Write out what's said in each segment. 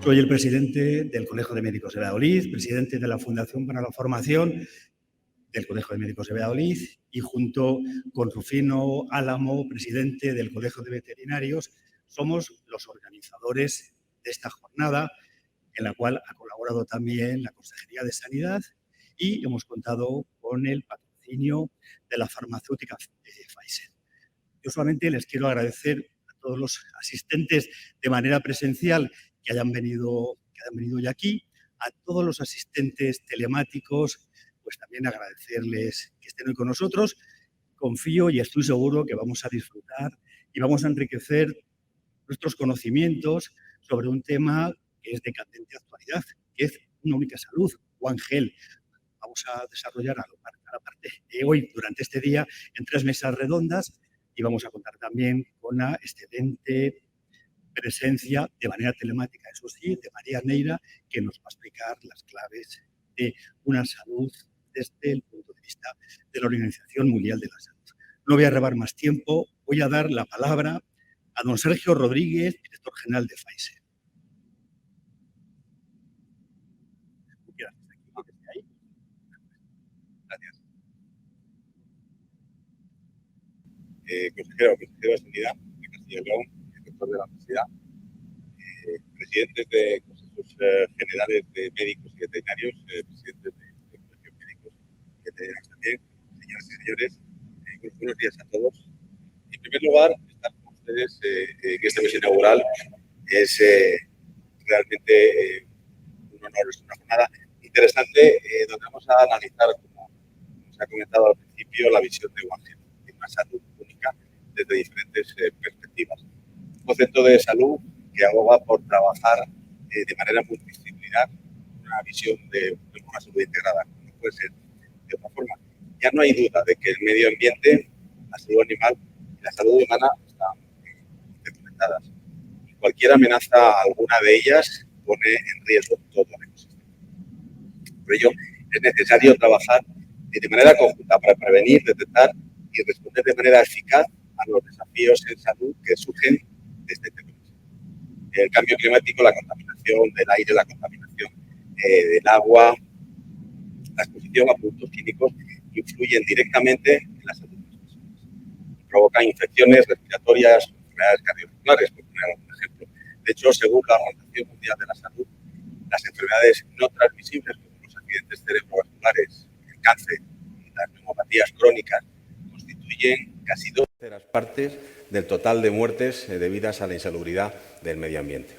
Soy el presidente del Colegio de Médicos de Valladolid, presidente de la Fundación para la Formación del Colegio de Médicos de Valladolid y junto con Rufino Álamo, presidente del Colegio de Veterinarios, somos los organizadores de esta jornada en la cual ha colaborado también la Consejería de Sanidad y hemos contado con el patrocinio de la farmacéutica Pfizer. Yo solamente les quiero agradecer a todos los asistentes de manera presencial que hayan venido ya aquí, a todos los asistentes telemáticos, pues también agradecerles que estén hoy con nosotros. Confío y estoy seguro que vamos a disfrutar y vamos a enriquecer nuestros conocimientos sobre un tema que es de candente actualidad, que es una única salud, One Health. Vamos a desarrollar a la parte de hoy, durante este día, en 3 mesas redondas y vamos a contar también con la excelente presencia de manera telemática, eso sí, de María Neira, que nos va a explicar las claves de una salud desde el punto de vista de la Organización Mundial de la Salud. No voy a robar más tiempo, voy a dar la palabra a don Sergio Rodríguez, director general de Pfizer. Gracias. Consejero de Sanidad de Castilla y León, director de la universidad, presidentes de consejos generales de médicos y veterinarios, presidentes de colegios médicos y veterinarios también, señoras y señores, buenos días a todos. En primer lugar, estar con ustedes en esta mesa inaugural es realmente un honor, es una jornada interesante donde vamos a analizar, como se ha comentado al principio, la visión de One Health, de una salud única desde diferentes perspectivas. Un concepto de salud que aboga por trabajar de manera multidisciplinar, una visión de una salud integrada, como puede ser de otra forma. Ya no hay duda de que el medio ambiente, la salud animal y la salud humana están interconectadas. Cualquier amenaza, alguna de ellas, pone en riesgo todo el ecosistema. Por ello, es necesario trabajar de manera conjunta para prevenir, detectar y responder de manera eficaz a los desafíos en salud que surgen de este tema. El cambio climático, la contaminación del aire, la contaminación del agua, la exposición a productos químicos influyen directamente en la salud de las personas. Provocan infecciones respiratorias, enfermedades cardiovasculares, por poner algún ejemplo. De hecho, según la Organización Mundial de la Salud, las enfermedades no transmisibles, como los accidentes cerebrovasculares, el cáncer y las neumopatías crónicas, constituyen casi 2 terceras partes del total de muertes debidas a la insalubridad del medio ambiente.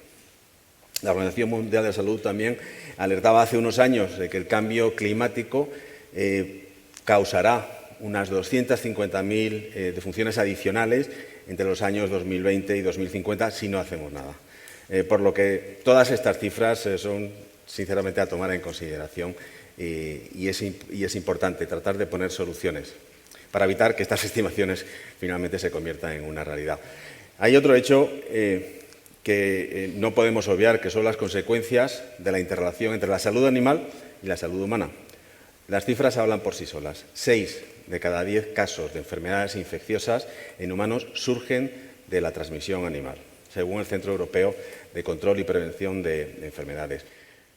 La Organización Mundial de la Salud también alertaba hace unos años de que el cambio climático causará unas 250.000 defunciones adicionales entre los años 2020 y 2050 si no hacemos nada. Por lo que todas estas cifras son sinceramente a tomar en consideración y es importante tratar de poner soluciones para evitar que estas estimaciones finalmente se conviertan en una realidad. Hay otro hecho que no podemos obviar, que son las consecuencias de la interrelación entre la salud animal y la salud humana. Las cifras hablan por sí solas. 6 de cada 10 casos de enfermedades infecciosas en humanos surgen de la transmisión animal, según el Centro Europeo de Control y Prevención de Enfermedades.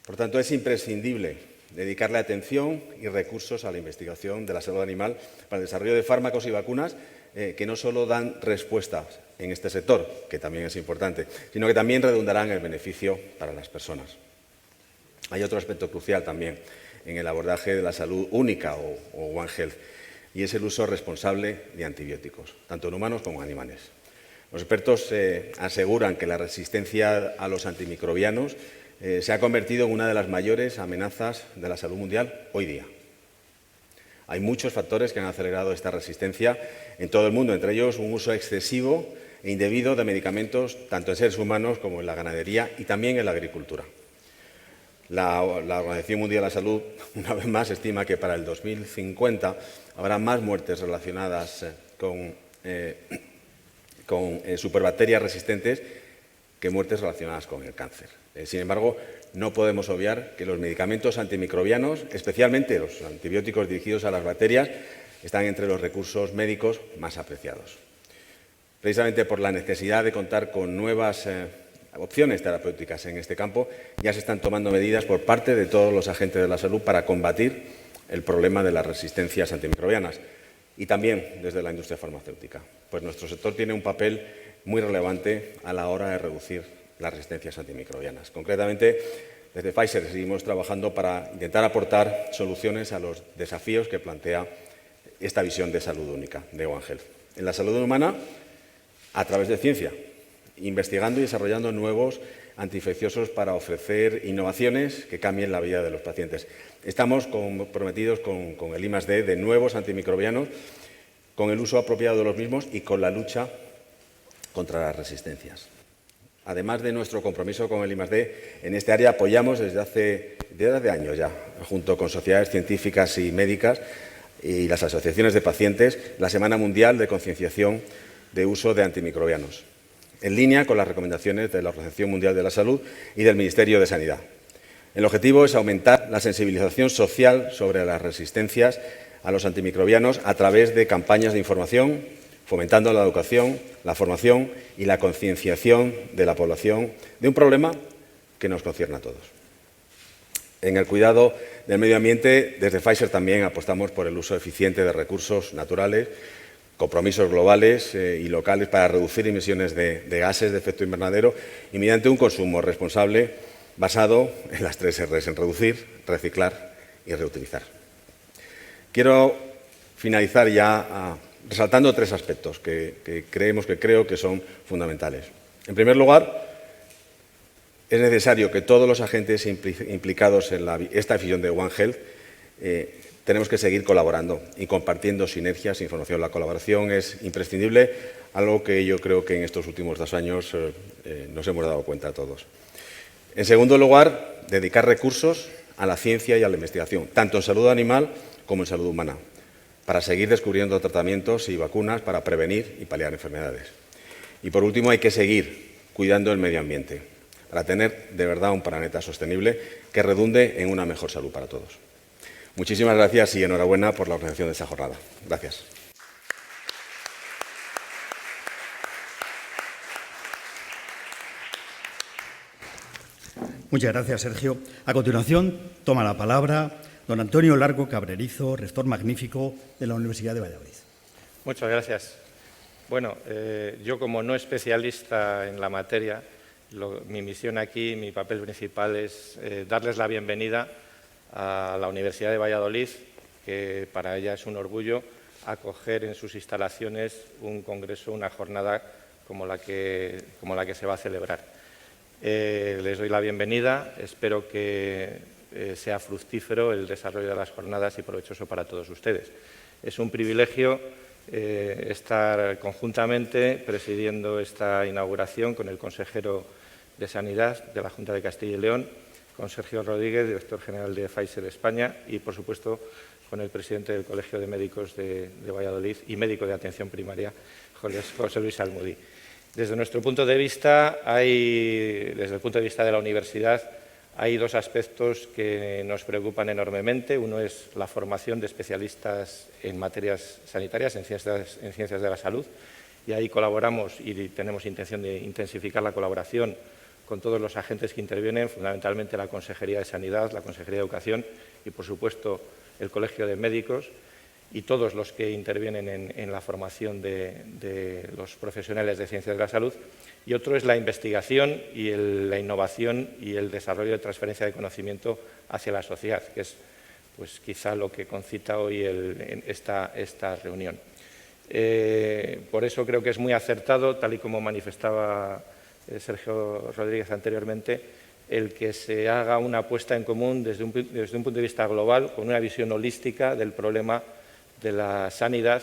Por tanto, es imprescindible dedicarle atención y recursos a la investigación de la salud animal para el desarrollo de fármacos y vacunas que no solo dan respuestas en este sector, que también es importante, sino que también redundarán en el beneficio para las personas. Hay otro aspecto crucial también en el abordaje de la salud única o One Health, y es el uso responsable de antibióticos, tanto en humanos como en animales. Los expertos aseguran que la resistencia a los antimicrobianos se ha convertido en una de las mayores amenazas de la salud mundial hoy día. Hay muchos factores que han acelerado esta resistencia en todo el mundo, entre ellos un uso excesivo e indebido de medicamentos tanto en seres humanos como en la ganadería y también en la agricultura. La Organización Mundial de la Salud, una vez más, estima que para el 2050 habrá más muertes relacionadas con superbacterias resistentes que muertes relacionadas con el cáncer. Sin embargo, no podemos obviar que los medicamentos antimicrobianos, especialmente los antibióticos dirigidos a las bacterias, están entre los recursos médicos más apreciados. Precisamente por la necesidad de contar con nuevas opciones terapéuticas en este campo, ya se están tomando medidas por parte de todos los agentes de la salud para combatir el problema de las resistencias antimicrobianas y también desde la industria farmacéutica, pues nuestro sector tiene un papel muy relevante a la hora de reducir las resistencias antimicrobianas. Concretamente, desde Pfizer seguimos trabajando para intentar aportar soluciones a los desafíos que plantea esta visión de salud única de One Health. En la salud humana, a través de ciencia, investigando y desarrollando nuevos antiinfecciosos para ofrecer innovaciones que cambien la vida de los pacientes. Estamos comprometidos con el I+D de nuevos antimicrobianos, con el uso apropiado de los mismos y con la lucha contra las resistencias. Además de nuestro compromiso con el I+D, en este área apoyamos desde hace años ya, junto con sociedades científicas y médicas y las asociaciones de pacientes, la Semana Mundial de Concienciación de Uso de Antimicrobianos, en línea con las recomendaciones de la Organización Mundial de la Salud y del Ministerio de Sanidad. El objetivo es aumentar la sensibilización social sobre las resistencias a los antimicrobianos a través de campañas de información, fomentando la educación, la formación y la concienciación de la población de un problema que nos concierne a todos. En el cuidado del medio ambiente, desde Pfizer también apostamos por el uso eficiente de recursos naturales, compromisos globales y locales para reducir emisiones de gases de efecto invernadero y mediante un consumo responsable basado en las 3 Rs, en reducir, reciclar y reutilizar. Quiero finalizar ya resaltando 3 aspectos que creo que son fundamentales. En primer lugar, es necesario que todos los agentes implicados en esta visión de One Health tenemos que seguir colaborando y compartiendo sinergias e información. La colaboración es imprescindible, algo que yo creo que en estos últimos 2 años nos hemos dado cuenta todos. En segundo lugar, dedicar recursos a la ciencia y a la investigación, tanto en salud animal como en salud humana, para seguir descubriendo tratamientos y vacunas para prevenir y paliar enfermedades. Y por último, hay que seguir cuidando el medio ambiente, para tener de verdad un planeta sostenible que redunde en una mejor salud para todos. Muchísimas gracias y enhorabuena por la organización de esta jornada. Gracias. Muchas gracias, Sergio. A continuación, toma la palabra don Antonio Largo Cabrerizo, rector magnífico de la Universidad de Valladolid. Muchas gracias. Bueno, yo como no especialista en la materia, mi misión aquí, mi papel principal es darles la bienvenida a la Universidad de Valladolid, que para ella es un orgullo acoger en sus instalaciones un congreso, una jornada como la que se va a celebrar. Les doy la bienvenida, espero que sea fructífero el desarrollo de las jornadas y provechoso para todos ustedes. Es un privilegio estar conjuntamente presidiendo esta inauguración con el consejero de Sanidad de la Junta de Castilla y León, con Sergio Rodríguez, director general de Pfizer España, y, por supuesto, con el presidente del Colegio de Médicos de Valladolid y médico de atención primaria, José Luis Almudí. Desde nuestro punto de vista, desde el punto de vista de la universidad, hay 2 aspectos que nos preocupan enormemente. Uno es la formación de especialistas en materias sanitarias, en ciencias de la salud, y ahí colaboramos y tenemos intención de intensificar la colaboración con todos los agentes que intervienen, fundamentalmente la Consejería de Sanidad, la Consejería de Educación y, por supuesto, el Colegio de Médicos y todos los que intervienen en la formación de los profesionales de ciencias de la salud. Y otro es la investigación y la innovación y el desarrollo de transferencia de conocimiento hacia la sociedad, que es pues, quizá lo que concita hoy esta reunión. Por eso creo que es muy acertado, tal y como manifestaba Sergio Rodríguez anteriormente, el que se haga una apuesta en común desde un punto de vista global, con una visión holística del problema de la sanidad,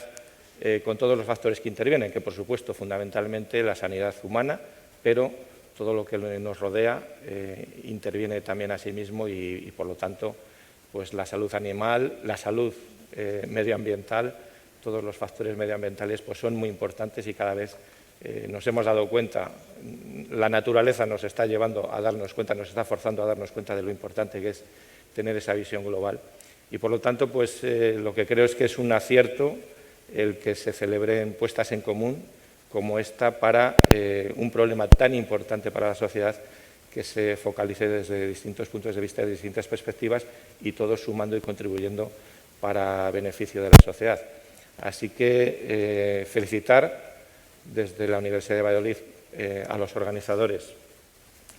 con todos los factores que intervienen, que por supuesto fundamentalmente la sanidad humana, pero todo lo que nos rodea interviene también a sí mismo y por lo tanto pues la salud animal, la salud medioambiental, todos los factores medioambientales pues son muy importantes y cada vez nos hemos dado cuenta, la naturaleza nos está llevando a darnos cuenta, nos está forzando a darnos cuenta de lo importante que es tener esa visión global. Y por lo tanto, pues lo que creo es que es un acierto el que se celebren puestas en común como esta para un problema tan importante para la sociedad, que se focalice desde distintos puntos de vista, de distintas perspectivas, y todos sumando y contribuyendo para beneficio de la sociedad. Así que felicitar desde la Universidad de Valladolid a los organizadores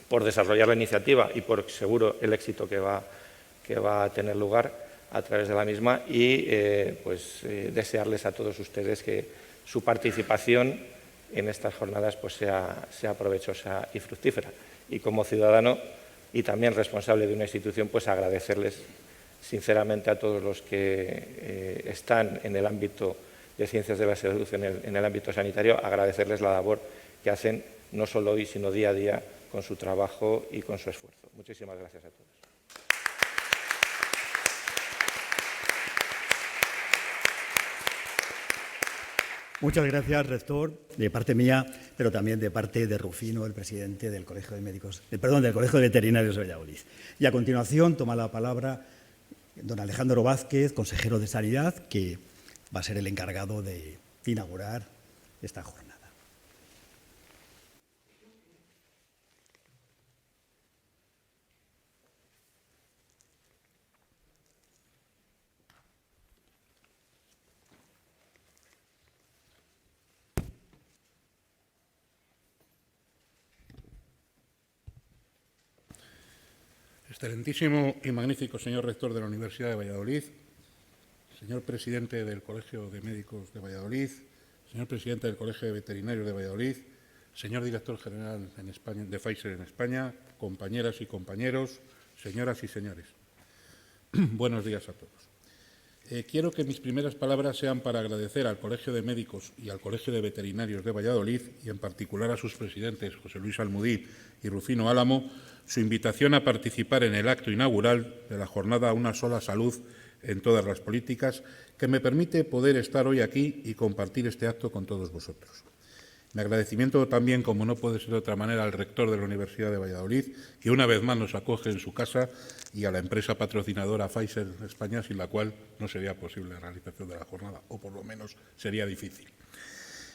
por desarrollar la iniciativa y por seguro el éxito que va a tener lugar a través de la misma, y desearles a todos ustedes que su participación en estas jornadas pues sea provechosa y fructífera. Y como ciudadano y también responsable de una institución, pues agradecerles sinceramente a todos los que están en el ámbito de ciencias de la salud, en el ámbito sanitario, agradecerles la labor que hacen no solo hoy, sino día a día, con su trabajo y con su esfuerzo. Muchísimas gracias a todos. Muchas gracias, rector, de parte mía, pero también de parte de Rufino, el presidente del Colegio de del Colegio de Veterinarios de Valladolid. Y a continuación toma la palabra don Alejandro Vázquez, consejero de Sanidad, que va a ser el encargado de inaugurar esta jornada. Excelentísimo y magnífico señor rector de la Universidad de Valladolid, señor presidente del Colegio de Médicos de Valladolid, señor presidente del Colegio de Veterinarios de Valladolid, señor director general de Pfizer en España, compañeras y compañeros, señoras y señores. Buenos días a todos. Quiero que mis primeras palabras sean para agradecer al Colegio de Médicos y al Colegio de Veterinarios de Valladolid, y en particular a sus presidentes, José Luis Almudí y Rufino Álamo, su invitación a participar en el acto inaugural de la jornada Una sola salud en todas las políticas, que me permite poder estar hoy aquí y compartir este acto con todos vosotros. Mi agradecimiento también, como no puede ser de otra manera, al rector de la Universidad de Valladolid, que una vez más nos acoge en su casa, y a la empresa patrocinadora Pfizer España, sin la cual no sería posible la realización de la jornada, o por lo menos sería difícil.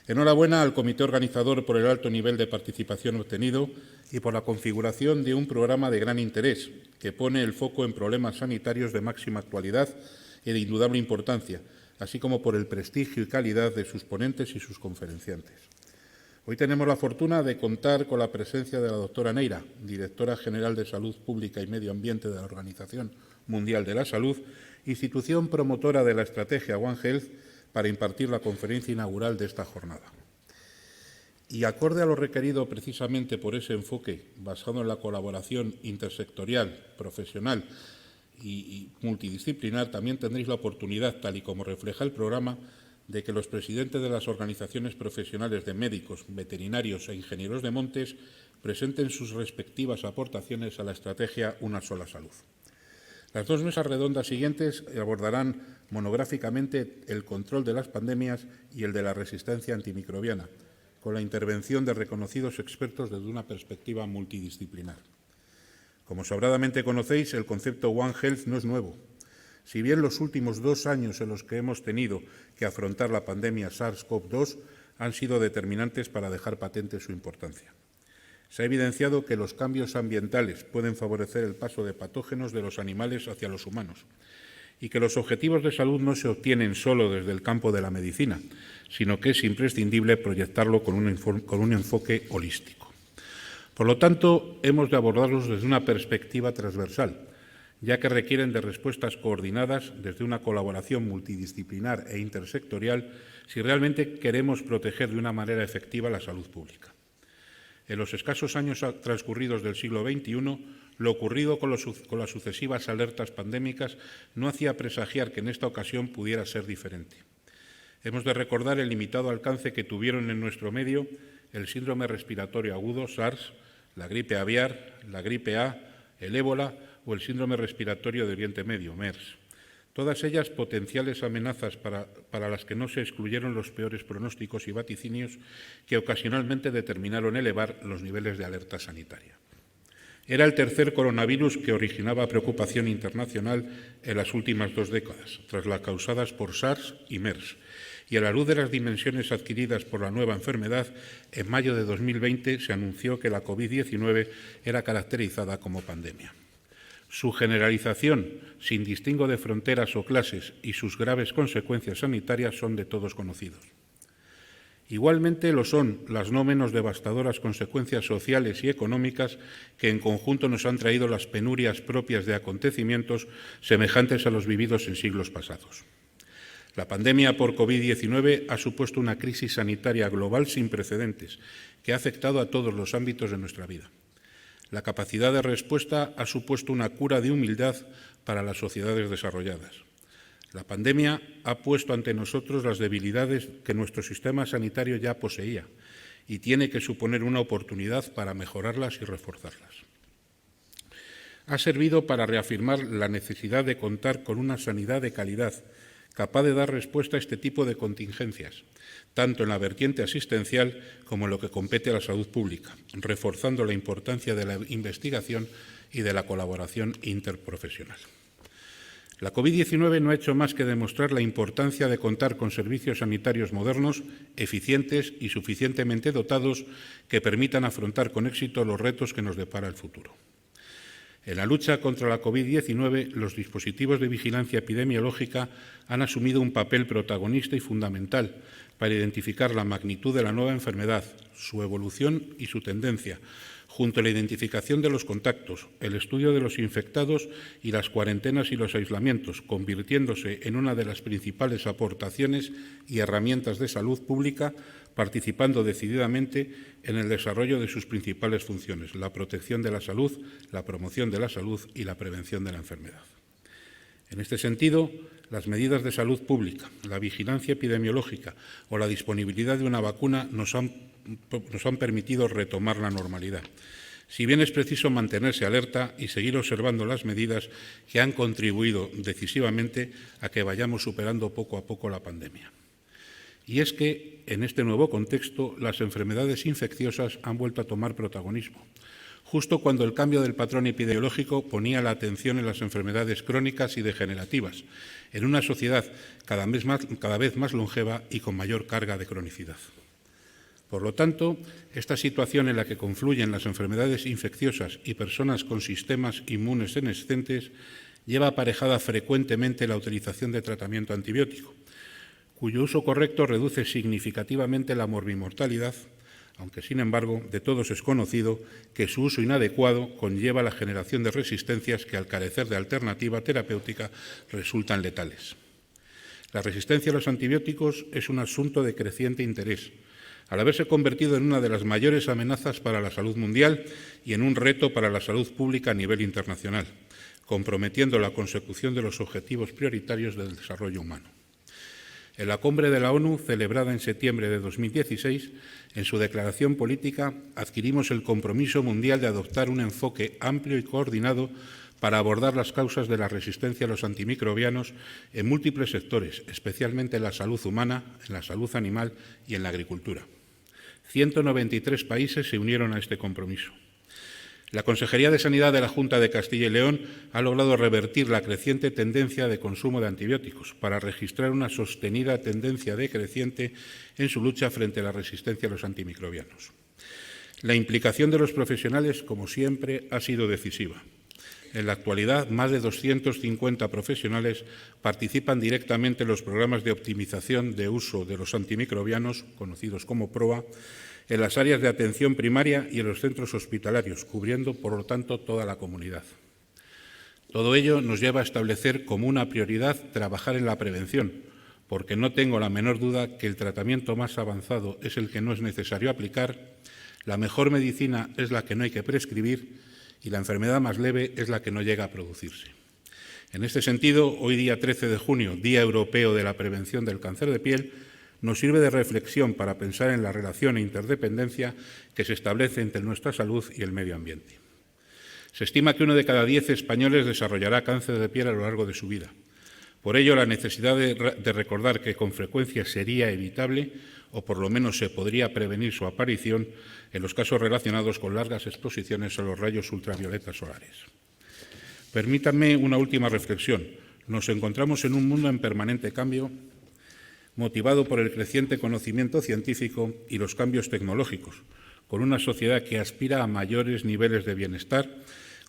Enhorabuena al comité organizador por el alto nivel de participación obtenido y por la configuración de un programa de gran interés, que pone el foco en problemas sanitarios de máxima actualidad y de indudable importancia, así como por el prestigio y calidad de sus ponentes y sus conferenciantes. Hoy tenemos la fortuna de contar con la presencia de la doctora Neira, directora general de Salud Pública y Medio Ambiente de la Organización Mundial de la Salud, institución promotora de la estrategia One Health, para impartir la conferencia inaugural de esta jornada. Y acorde a lo requerido precisamente por ese enfoque, basado en la colaboración intersectorial, profesional y multidisciplinar, también tendréis la oportunidad, tal y como refleja el programa, de que los presidentes de las organizaciones profesionales de médicos, veterinarios e ingenieros de montes presenten sus respectivas aportaciones a la estrategia Una sola salud. Las dos mesas redondas siguientes abordarán monográficamente el control de las pandemias y el de la resistencia antimicrobiana, con la intervención de reconocidos expertos desde una perspectiva multidisciplinar. Como sobradamente conocéis, el concepto One Health no es nuevo. Si bien los últimos 2 años en los que hemos tenido que afrontar la pandemia SARS-CoV-2 han sido determinantes para dejar patente su importancia. Se ha evidenciado que los cambios ambientales pueden favorecer el paso de patógenos de los animales hacia los humanos, y que los objetivos de salud no se obtienen solo desde el campo de la medicina, sino que es imprescindible proyectarlo con un enfoque holístico. Por lo tanto, hemos de abordarlos desde una perspectiva transversal, ya que requieren de respuestas coordinadas desde una colaboración multidisciplinar e intersectorial si realmente queremos proteger de una manera efectiva la salud pública. En los escasos años transcurridos del siglo XXI, lo ocurrido con las sucesivas alertas pandémicas no hacía presagiar que en esta ocasión pudiera ser diferente. Hemos de recordar el limitado alcance que tuvieron en nuestro medio el síndrome respiratorio agudo, SARS, la gripe aviar, la gripe A, el ébola o el síndrome respiratorio de Oriente Medio, MERS. Todas ellas potenciales amenazas para las que no se excluyeron los peores pronósticos y vaticinios que ocasionalmente determinaron elevar los niveles de alerta sanitaria. Era el tercer coronavirus que originaba preocupación internacional en las últimas 2 décadas, tras las causadas por SARS y MERS, y a la luz de las dimensiones adquiridas por la nueva enfermedad, en mayo de 2020 se anunció que la COVID-19 era caracterizada como pandemia. Su generalización, sin distingo de fronteras o clases, y sus graves consecuencias sanitarias son de todos conocidos. Igualmente lo son las no menos devastadoras consecuencias sociales y económicas que en conjunto nos han traído las penurias propias de acontecimientos semejantes a los vividos en siglos pasados. La pandemia por COVID-19 ha supuesto una crisis sanitaria global sin precedentes que ha afectado a todos los ámbitos de nuestra vida. La capacidad de respuesta ha supuesto una cura de humildad para las sociedades desarrolladas. La pandemia ha puesto ante nosotros las debilidades que nuestro sistema sanitario ya poseía y tiene que suponer una oportunidad para mejorarlas y reforzarlas. Ha servido para reafirmar la necesidad de contar con una sanidad de calidad, capaz de dar respuesta a este tipo de contingencias, tanto en la vertiente asistencial como en lo que compete a la salud pública, reforzando la importancia de la investigación y de la colaboración interprofesional. La COVID-19 no ha hecho más que demostrar la importancia de contar con servicios sanitarios modernos, eficientes y suficientemente dotados que permitan afrontar con éxito los retos que nos depara el futuro. En la lucha contra la COVID-19, los dispositivos de vigilancia epidemiológica han asumido un papel protagonista y fundamental para identificar la magnitud de la nueva enfermedad, su evolución y su tendencia, junto a la identificación de los contactos, el estudio de los infectados y las cuarentenas y los aislamientos, convirtiéndose en una de las principales aportaciones y herramientas de salud pública, participando decididamente en el desarrollo de sus principales funciones, la protección de la salud, la promoción de la salud y la prevención de la enfermedad. En este sentido, las medidas de salud pública, la vigilancia epidemiológica o la disponibilidad de una vacuna nos han permitido retomar la normalidad. Si bien es preciso mantenerse alerta y seguir observando las medidas que han contribuido decisivamente a que vayamos superando poco a poco la pandemia. Y es que, en este nuevo contexto, las enfermedades infecciosas han vuelto a tomar protagonismo, justo cuando el cambio del patrón epidemiológico ponía la atención en las enfermedades crónicas y degenerativas, en una sociedad cada vez más longeva y con mayor carga de cronicidad. Por lo tanto, esta situación en la que confluyen las enfermedades infecciosas y personas con sistemas inmunes senescentes lleva aparejada frecuentemente la utilización de tratamiento antibiótico, cuyo uso correcto reduce significativamente la morbimortalidad, aunque, sin embargo, de todos es conocido que su uso inadecuado conlleva la generación de resistencias que, al carecer de alternativa terapéutica, resultan letales. La resistencia a los antibióticos es un asunto de creciente interés, al haberse convertido en una de las mayores amenazas para la salud mundial y en un reto para la salud pública a nivel internacional, comprometiendo la consecución de los objetivos prioritarios del desarrollo humano. En la cumbre de la ONU, celebrada en septiembre de 2016, en su declaración política adquirimos el compromiso mundial de adoptar un enfoque amplio y coordinado para abordar las causas de la resistencia a los antimicrobianos en múltiples sectores, especialmente en la salud humana, en la salud animal y en la agricultura. 193 países se unieron a este compromiso. La Consejería de Sanidad de la Junta de Castilla y León ha logrado revertir la creciente tendencia de consumo de antibióticos para registrar una sostenida tendencia decreciente en su lucha frente a la resistencia a los antimicrobianos. La implicación de los profesionales, como siempre, ha sido decisiva. En la actualidad, más de 250 profesionales participan directamente en los programas de optimización de uso de los antimicrobianos, conocidos como PROA, en las áreas de atención primaria y en los centros hospitalarios, cubriendo, por lo tanto, toda la comunidad. Todo ello nos lleva a establecer como una prioridad trabajar en la prevención, porque no tengo la menor duda que el tratamiento más avanzado es el que no es necesario aplicar, la mejor medicina es la que no hay que prescribir y la enfermedad más leve es la que no llega a producirse. En este sentido, hoy día 13 de junio, Día Europeo de la Prevención del Cáncer de Piel, nos sirve de reflexión para pensar en la relación e interdependencia que se establece entre nuestra salud y el medio ambiente. Se estima que 1 de cada 10 españoles desarrollará cáncer de piel a lo largo de su vida. Por ello, la necesidad de recordar que con frecuencia sería evitable, o por lo menos se podría prevenir su aparición, en los casos relacionados con largas exposiciones a los rayos ultravioletas solares. Permítanme una última reflexión. Nos encontramos en un mundo en permanente cambio, motivado por el creciente conocimiento científico y los cambios tecnológicos, con una sociedad que aspira a mayores niveles de bienestar,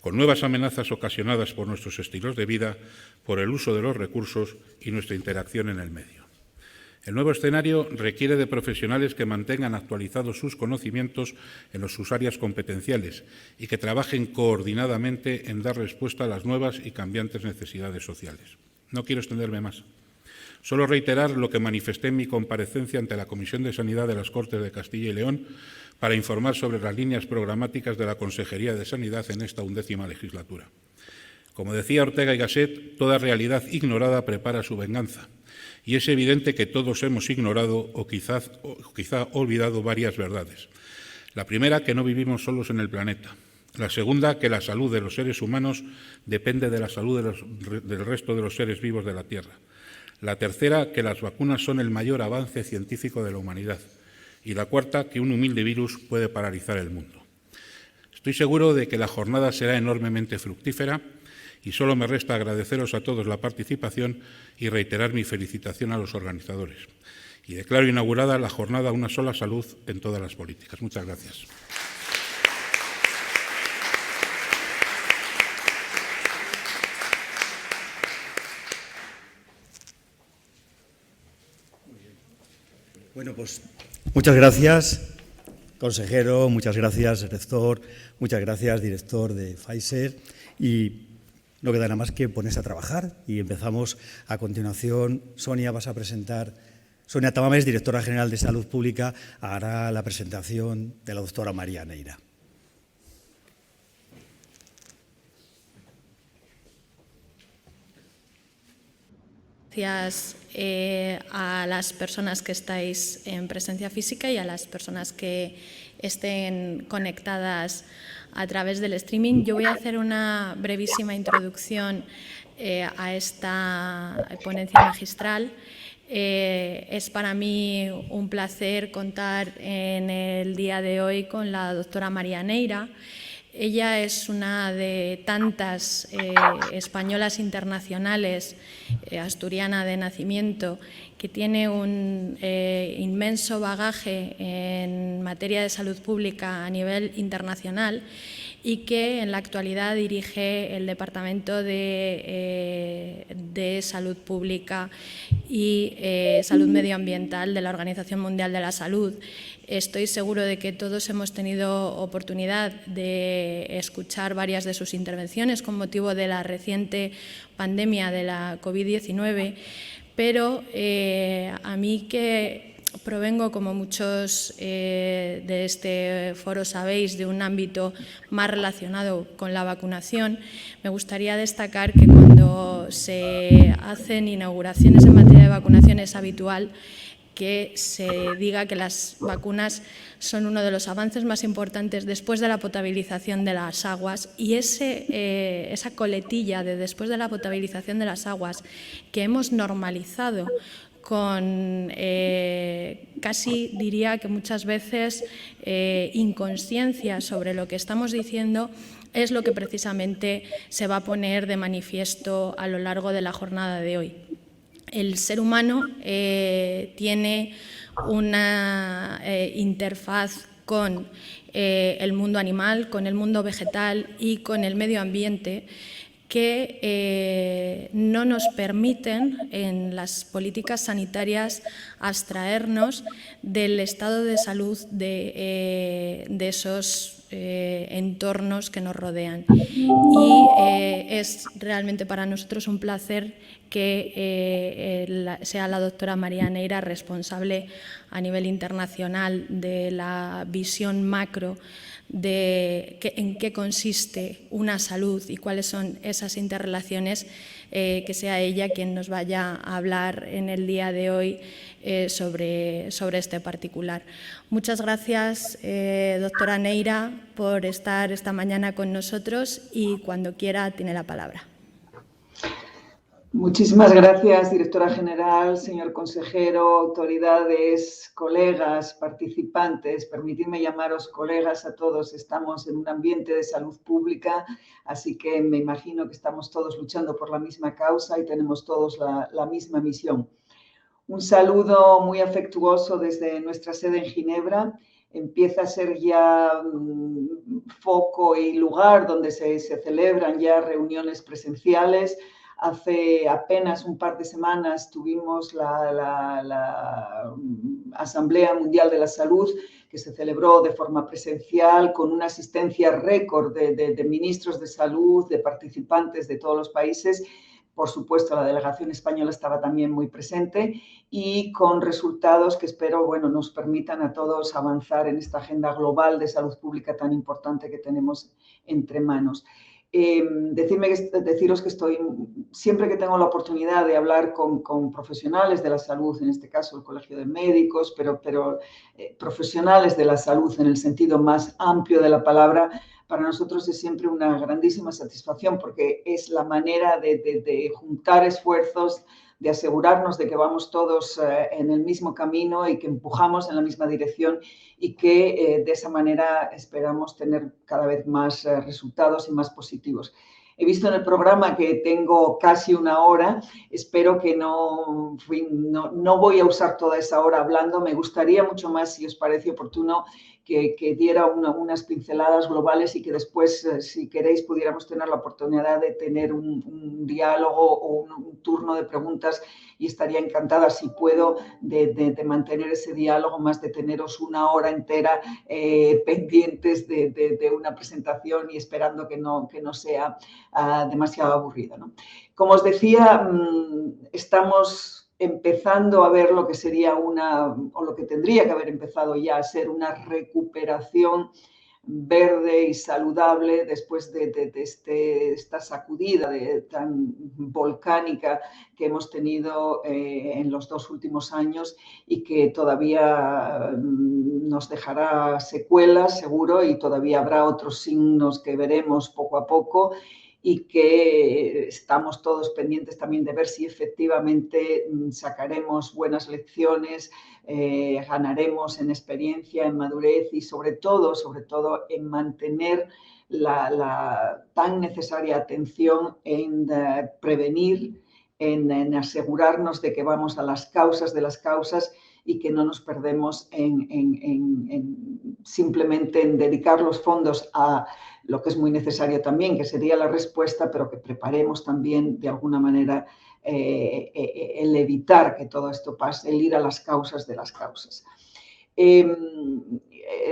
con nuevas amenazas ocasionadas por nuestros estilos de vida, por el uso de los recursos y nuestra interacción en el medio. El nuevo escenario requiere de profesionales que mantengan actualizados sus conocimientos en sus áreas competenciales y que trabajen coordinadamente en dar respuesta a las nuevas y cambiantes necesidades sociales. No quiero extenderme más. Solo reiterar lo que manifesté en mi comparecencia ante la Comisión de Sanidad de las Cortes de Castilla y León para informar sobre las líneas programáticas de la Consejería de Sanidad en esta 11ª legislatura. Como decía Ortega y Gasset, toda realidad ignorada prepara su venganza. Y es evidente que todos hemos ignorado o quizá olvidado varias verdades. La primera, que no vivimos solos en el planeta. La segunda, que la salud de los seres humanos depende de la salud del resto de los seres vivos de la Tierra. La tercera, que las vacunas son el mayor avance científico de la humanidad. Y la cuarta, que un humilde virus puede paralizar el mundo. Estoy seguro de que la jornada será enormemente fructífera y solo me resta agradeceros a todos la participación y reiterar mi felicitación a los organizadores. Y declaro inaugurada la jornada Una sola salud en todas las políticas. Muchas gracias. Bueno, pues muchas gracias, consejero, muchas gracias, rector, muchas gracias, director de Pfizer. Y no queda nada más que ponerse a trabajar y empezamos a continuación. Sonia, vas a presentar. Sonia Tamames, directora general de Salud Pública, hará la presentación de la doctora María Neira. Gracias a las personas que estáis en presencia física y a las personas que estén conectadas a través del streaming. Yo voy a hacer una brevísima introducción a esta ponencia magistral. Es para mí un placer contar en el día de hoy con la doctora María Neira. Ella es una de tantas españolas internacionales, asturiana de nacimiento, que tiene un inmenso bagaje en materia de salud pública a nivel internacional y que en la actualidad dirige el Departamento de Salud Pública y Salud Medioambiental de la Organización Mundial de la Salud. Estoy seguro de que todos hemos tenido oportunidad de escuchar varias de sus intervenciones con motivo de la reciente pandemia de la COVID-19, pero a mí, que provengo, como muchos de este foro sabéis, de un ámbito más relacionado con la vacunación, me gustaría destacar que cuando se hacen inauguraciones en materia de vacunación es habitual que se diga que las vacunas son uno de los avances más importantes después de la potabilización de las aguas, y esa coletilla de después de la potabilización de las aguas que hemos normalizado con casi diría que muchas veces inconsciencia sobre lo que estamos diciendo, es lo que precisamente se va a poner de manifiesto a lo largo de la jornada de hoy. El ser humano tiene una interfaz con el mundo animal, con el mundo vegetal y con el medio ambiente que no nos permiten en las políticas sanitarias abstraernos del estado de salud de esos entornos que nos rodean. Y es realmente para nosotros un placer que sea la doctora María Neira responsable a nivel internacional de la visión macro de en qué consiste una salud y cuáles son esas interrelaciones, que sea ella quien nos vaya a hablar en el día de hoy sobre este particular. Muchas gracias, doctora Neira, por estar esta mañana con nosotros, y cuando quiera tiene la palabra. Muchísimas gracias, directora general, señor consejero, autoridades, colegas, participantes. Permitidme llamaros colegas a todos. Estamos en un ambiente de salud pública, así que me imagino que estamos todos luchando por la misma causa y tenemos todos la misma misión. Un saludo muy afectuoso desde nuestra sede en Ginebra. Empieza a ser ya foco y lugar donde se celebran ya reuniones presenciales. Hace apenas un par de semanas tuvimos la Asamblea Mundial de la Salud, que se celebró de forma presencial con una asistencia récord de ministros de salud, de participantes de todos los países. Por supuesto, la delegación española estaba también muy presente y con resultados que espero, bueno, nos permitan a todos avanzar en esta agenda global de salud pública tan importante que tenemos entre manos. Deciros que estoy, siempre que tengo la oportunidad de hablar con profesionales de la salud, en este caso el Colegio de Médicos, pero profesionales de la salud en el sentido más amplio de la palabra, para nosotros es siempre una grandísima satisfacción porque es la manera de juntar esfuerzos, de asegurarnos de que vamos todos en el mismo camino y que empujamos en la misma dirección y que de esa manera esperamos tener cada vez más resultados y más positivos. He visto en el programa que tengo casi una hora, espero que no voy a usar toda esa hora hablando, me gustaría mucho más, si os parece oportuno, que diera unas pinceladas globales y que después, si queréis, pudiéramos tener la oportunidad de tener un diálogo o un turno de preguntas y estaría encantada, si puedo, de mantener ese diálogo, más de teneros una hora entera pendientes de una presentación y esperando que no sea demasiado aburrida, ¿no? Como os decía, estamos empezando a ver lo que sería o lo que tendría que haber empezado ya a ser una recuperación verde y saludable después de esta sacudida tan volcánica que hemos tenido en los 2 últimos años y que todavía nos dejará secuelas, seguro, y todavía habrá otros signos que veremos poco a poco y que estamos todos pendientes también de ver si efectivamente sacaremos buenas lecciones, ganaremos en experiencia, en madurez y sobre todo en mantener la tan necesaria atención en prevenir, en asegurarnos de que vamos a las causas de las causas y que no nos perdemos simplemente en dedicar los fondos a lo que es muy necesario también, que sería la respuesta, pero que preparemos también de alguna manera el evitar que todo esto pase, el ir a las causas de las causas.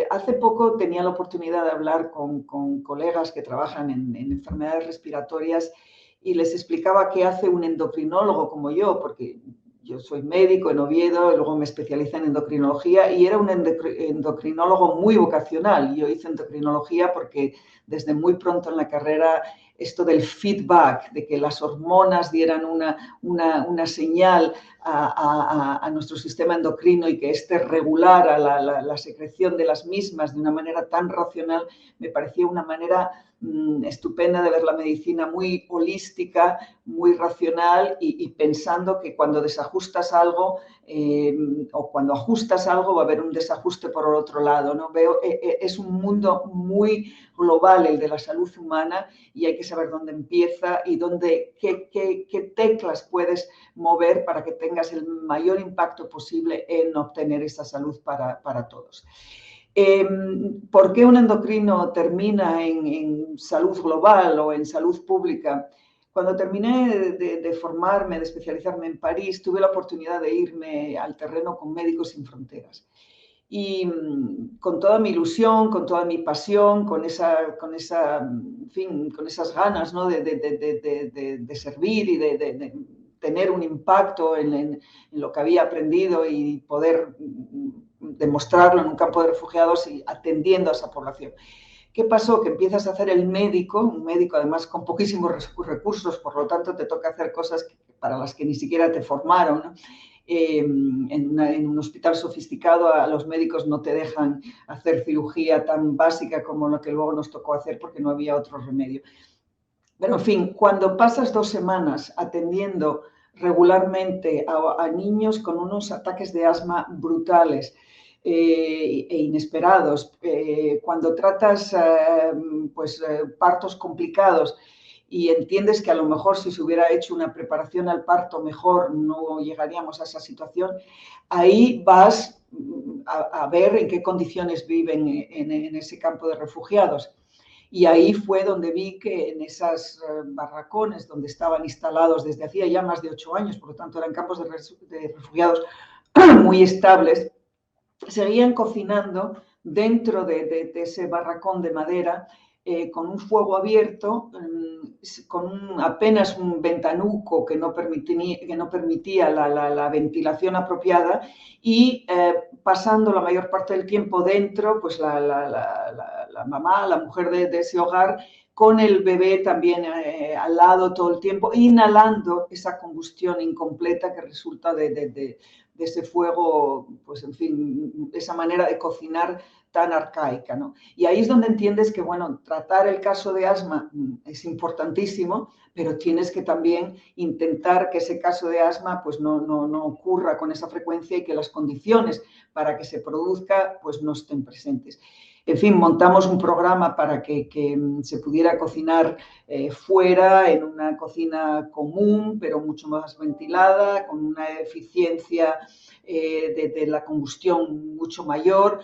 Hace poco tenía la oportunidad de hablar con colegas que trabajan en enfermedades respiratorias y les explicaba qué hace un endocrinólogo como yo, porque yo soy médico en Oviedo y luego me especialicé en endocrinología y era un endocrinólogo muy vocacional. Yo hice endocrinología porque desde muy pronto en la carrera esto del feedback, de que las hormonas dieran una señal a nuestro sistema endocrino y que éste regulara la secreción de las mismas de una manera tan racional, me parecía una manera estupenda de ver la medicina, muy holística, muy racional y pensando que cuando desajustas algo o cuando ajustas algo va a haber un desajuste por el otro lado, ¿no? Es un mundo muy global el de la salud humana y hay que saber dónde empieza y qué teclas puedes mover para que tengas el mayor impacto posible en obtener esa salud para todos. ¿Por qué un endocrino termina en salud global o en salud pública? Cuando terminé de formarme, de especializarme en París, tuve la oportunidad de irme al terreno con Médicos Sin Fronteras. Y con toda mi ilusión, con toda mi pasión, con esas ganas, ¿no? de servir y de tener un impacto en lo que había aprendido y poder demostrarlo en un campo de refugiados y atendiendo a esa población. ¿Qué pasó? Que empiezas a hacer un médico además con poquísimos recursos, por lo tanto te toca hacer cosas para las que ni siquiera te formaron, ¿no? En un hospital sofisticado a los médicos no te dejan hacer cirugía tan básica como lo que luego nos tocó hacer porque no había otro remedio. Pero en fin, cuando pasas 2 semanas atendiendo regularmente a niños con unos ataques de asma brutales e inesperados, cuando tratas partos complicados y entiendes que a lo mejor si se hubiera hecho una preparación al parto mejor no llegaríamos a esa situación, ahí vas a ver en qué condiciones viven en ese campo de refugiados. Y ahí fue donde vi que en esas barracones donde estaban instalados desde hacía ya más de 8 años, por lo tanto eran campos de refugiados muy estables, seguían cocinando dentro de ese barracón de madera con un fuego abierto, con apenas un ventanuco que no permitía la ventilación apropiada y pasando la mayor parte del tiempo dentro, pues la mamá, la mujer de ese hogar, con el bebé también al lado todo el tiempo, inhalando esa combustión incompleta que resulta de ese fuego, pues en fin, esa manera de cocinar tan arcaica, ¿no? Y ahí es donde entiendes que, bueno, tratar el caso de asma es importantísimo, pero tienes que también intentar que ese caso de asma pues no ocurra con esa frecuencia y que las condiciones para que se produzca pues no estén presentes. En fin, montamos un programa para que se pudiera cocinar fuera, en una cocina común, pero mucho más ventilada, con una eficiencia de la combustión mucho mayor,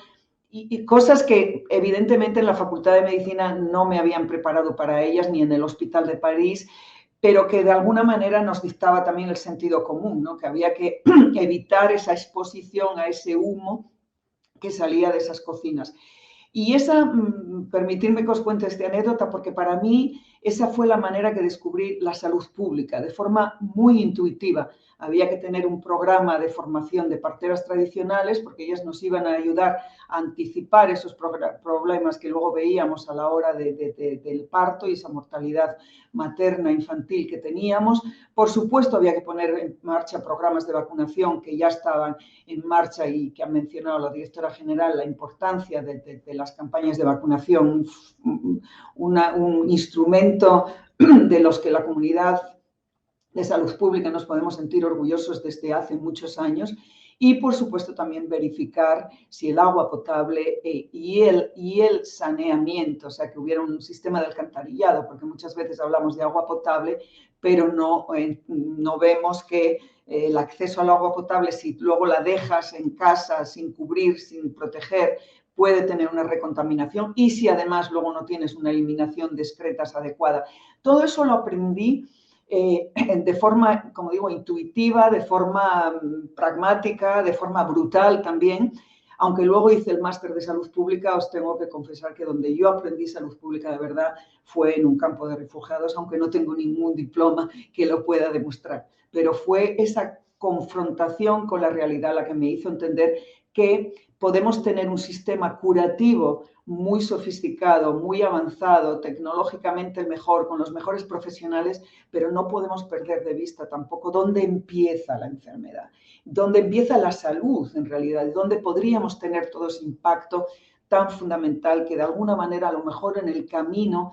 y cosas que evidentemente en la Facultad de Medicina no me habían preparado para ellas, ni en el Hospital de París, pero que de alguna manera nos dictaba también el sentido común, ¿no? Que había que evitar esa exposición a ese humo que salía de esas cocinas. Y permitidme que os cuente esta anécdota, porque para mí esa fue la manera que descubrí la salud pública, de forma muy intuitiva. Había que tener un programa de formación de parteras tradicionales, porque ellas nos iban a ayudar a anticipar esos problemas que luego veíamos a la hora del parto y esa mortalidad materna infantil que teníamos. Por supuesto, había que poner en marcha programas de vacunación que ya estaban en marcha y que ha mencionado la directora general, la importancia de las campañas de vacunación, un instrumento de los que la comunidad de salud pública nos podemos sentir orgullosos desde hace muchos años. Y, por supuesto, también verificar si el agua potable y el saneamiento, o sea, que hubiera un sistema de alcantarillado, porque muchas veces hablamos de agua potable, pero no vemos que el acceso al agua potable, si luego la dejas en casa sin cubrir, sin proteger, puede tener una recontaminación, y si además luego no tienes una eliminación de excretas adecuada. Todo eso lo aprendí de forma, como digo, intuitiva, de forma pragmática, de forma brutal también, aunque luego hice el máster de salud pública. Os tengo que confesar que donde yo aprendí salud pública de verdad fue en un campo de refugiados, aunque no tengo ningún diploma que lo pueda demostrar, pero fue esa confrontación con la realidad la que me hizo entender que podemos tener un sistema curativo muy sofisticado, muy avanzado, tecnológicamente el mejor, con los mejores profesionales, pero no podemos perder de vista tampoco dónde empieza la enfermedad, dónde empieza la salud en realidad, dónde podríamos tener todo ese impacto tan fundamental que de alguna manera a lo mejor en el camino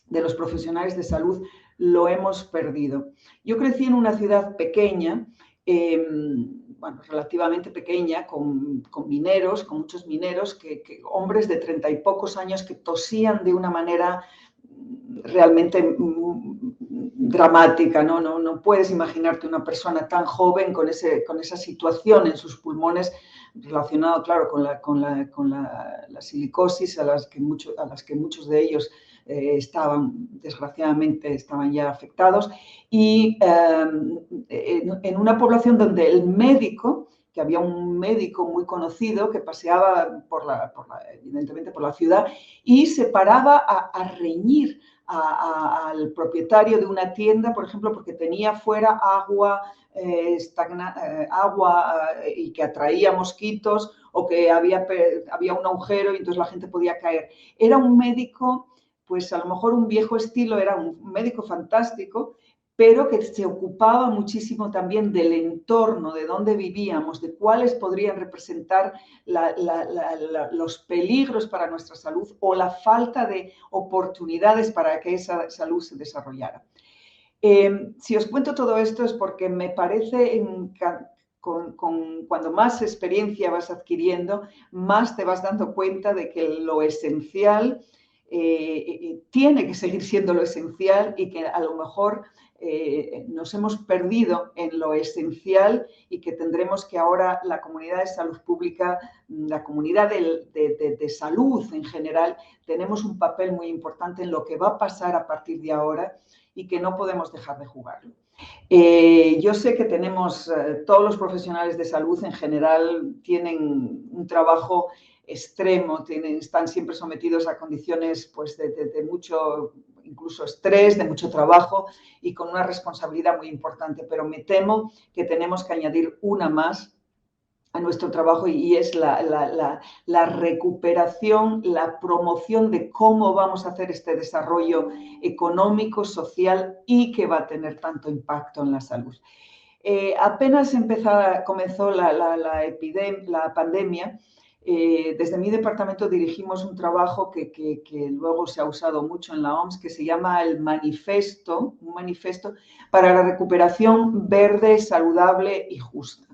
de los profesionales de salud lo hemos perdido. Yo crecí en una ciudad pequeña, bueno, relativamente pequeña, con mineros, con muchos mineros, hombres de 30 y pocos años que tosían de una manera realmente dramática, ¿no? No puedes imaginarte una persona tan joven con esa situación en sus pulmones, relacionado, claro, con la silicosis a las que muchos de ellos desgraciadamente estaban ya afectados, y en una población donde el médico, que había un médico muy conocido que paseaba evidentemente por la ciudad y se paraba a reñir al propietario de una tienda, por ejemplo, porque tenía fuera agua y que atraía mosquitos, o que había un agujero y entonces la gente podía caer. Era un médico, pues a lo mejor un viejo estilo, era un médico fantástico, pero que se ocupaba muchísimo también del entorno, de dónde vivíamos, de cuáles podrían representar los peligros para nuestra salud o la falta de oportunidades para que esa salud se desarrollara. Si os cuento todo esto es porque me parece cuando más experiencia vas adquiriendo, más te vas dando cuenta de que lo esencial tiene que seguir siendo lo esencial y que a lo mejor nos hemos perdido en lo esencial y que tendremos que ahora la comunidad de salud pública, la comunidad de salud en general, tenemos un papel muy importante en lo que va a pasar a partir de ahora y que no podemos dejar de jugarlo. Yo sé que tenemos, todos los profesionales de salud en general tienen un trabajo extremo, están siempre sometidos a condiciones pues, de mucho, incluso estrés, de mucho trabajo y con una responsabilidad muy importante, pero me temo que tenemos que añadir una más a nuestro trabajo y es la recuperación, la promoción de cómo vamos a hacer este desarrollo económico, social y que va a tener tanto impacto en la salud. Apenas comenzó la pandemia, desde mi departamento dirigimos un trabajo que luego se ha usado mucho en la OMS, que se llama el manifiesto, un manifiesto para la recuperación verde, saludable y justa.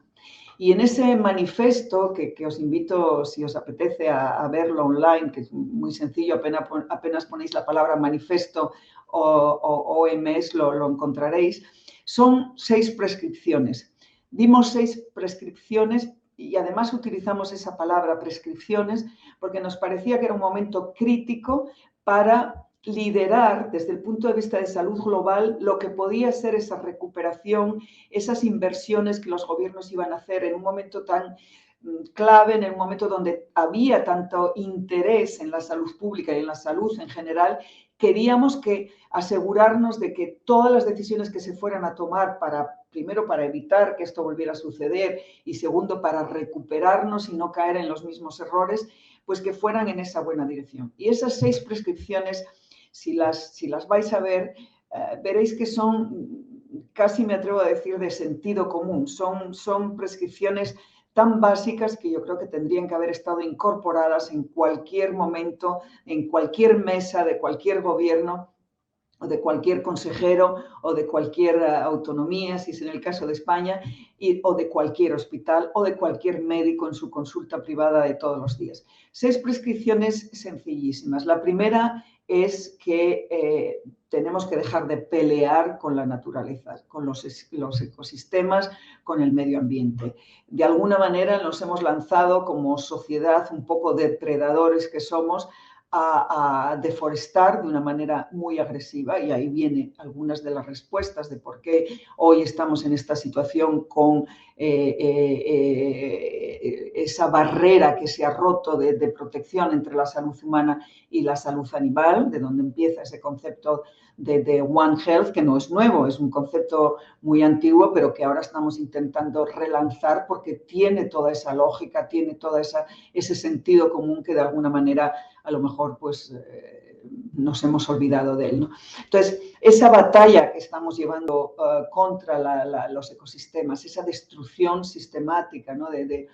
Y en ese manifiesto, que os invito, si os apetece, a verlo online, que es muy sencillo, apenas ponéis la palabra manifiesto o OMS, lo encontraréis, son 6 prescripciones. Dimos 6 prescripciones y además utilizamos esa palabra prescripciones porque nos parecía que era un momento crítico para liderar desde el punto de vista de salud global lo que podía ser esa recuperación, esas inversiones que los gobiernos iban a hacer en un momento tan clave, en un momento donde había tanto interés en la salud pública y en la salud en general. Queríamos que asegurarnos de que todas las decisiones que se fueran a tomar primero para evitar que esto volviera a suceder y segundo para recuperarnos y no caer en los mismos errores, pues que fueran en esa buena dirección. Y esas 6 prescripciones, si las vais a ver, veréis que son, casi me atrevo a decir, de sentido común. Son prescripciones tan básicas que yo creo que tendrían que haber estado incorporadas en cualquier momento, en cualquier mesa de cualquier gobierno o de cualquier consejero o de cualquier autonomía, si es en el caso de España, o de cualquier hospital o de cualquier médico en su consulta privada de todos los días. 6 prescripciones sencillísimas. La primera es que tenemos que dejar de pelear con la naturaleza, con los ecosistemas, con el medio ambiente. De alguna manera nos hemos lanzado como sociedad un poco depredadores que somos a deforestar de una manera muy agresiva y ahí vienen algunas de las respuestas de por qué hoy estamos en esta situación con esa barrera que se ha roto de protección entre la salud humana y la salud animal, de donde empieza ese concepto de One Health, que no es nuevo, es un concepto muy antiguo, pero que ahora estamos intentando relanzar porque tiene toda esa lógica, tiene todo ese sentido común que de alguna manera a lo mejor pues nos hemos olvidado de él, ¿no? Entonces, esa batalla que estamos llevando contra los ecosistemas, esa destrucción sistemática, ¿no? de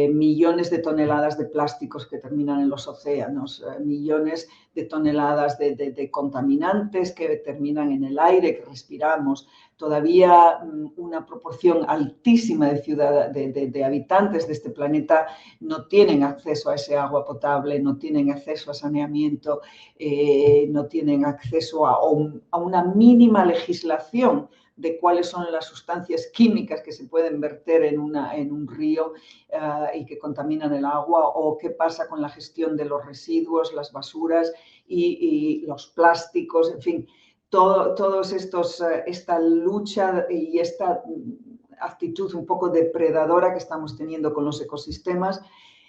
millones de toneladas de plásticos que terminan en los océanos, millones de toneladas de contaminantes que terminan en el aire que respiramos, todavía una proporción altísima de habitantes de este planeta no tienen acceso a ese agua potable, no tienen acceso a saneamiento, no tienen acceso a una mínima legislación de cuáles son las sustancias químicas que se pueden verter en un río y que contaminan el agua, o qué pasa con la gestión de los residuos, las basuras y los plásticos, en fin, todos esta lucha y esta actitud un poco depredadora que estamos teniendo con los ecosistemas,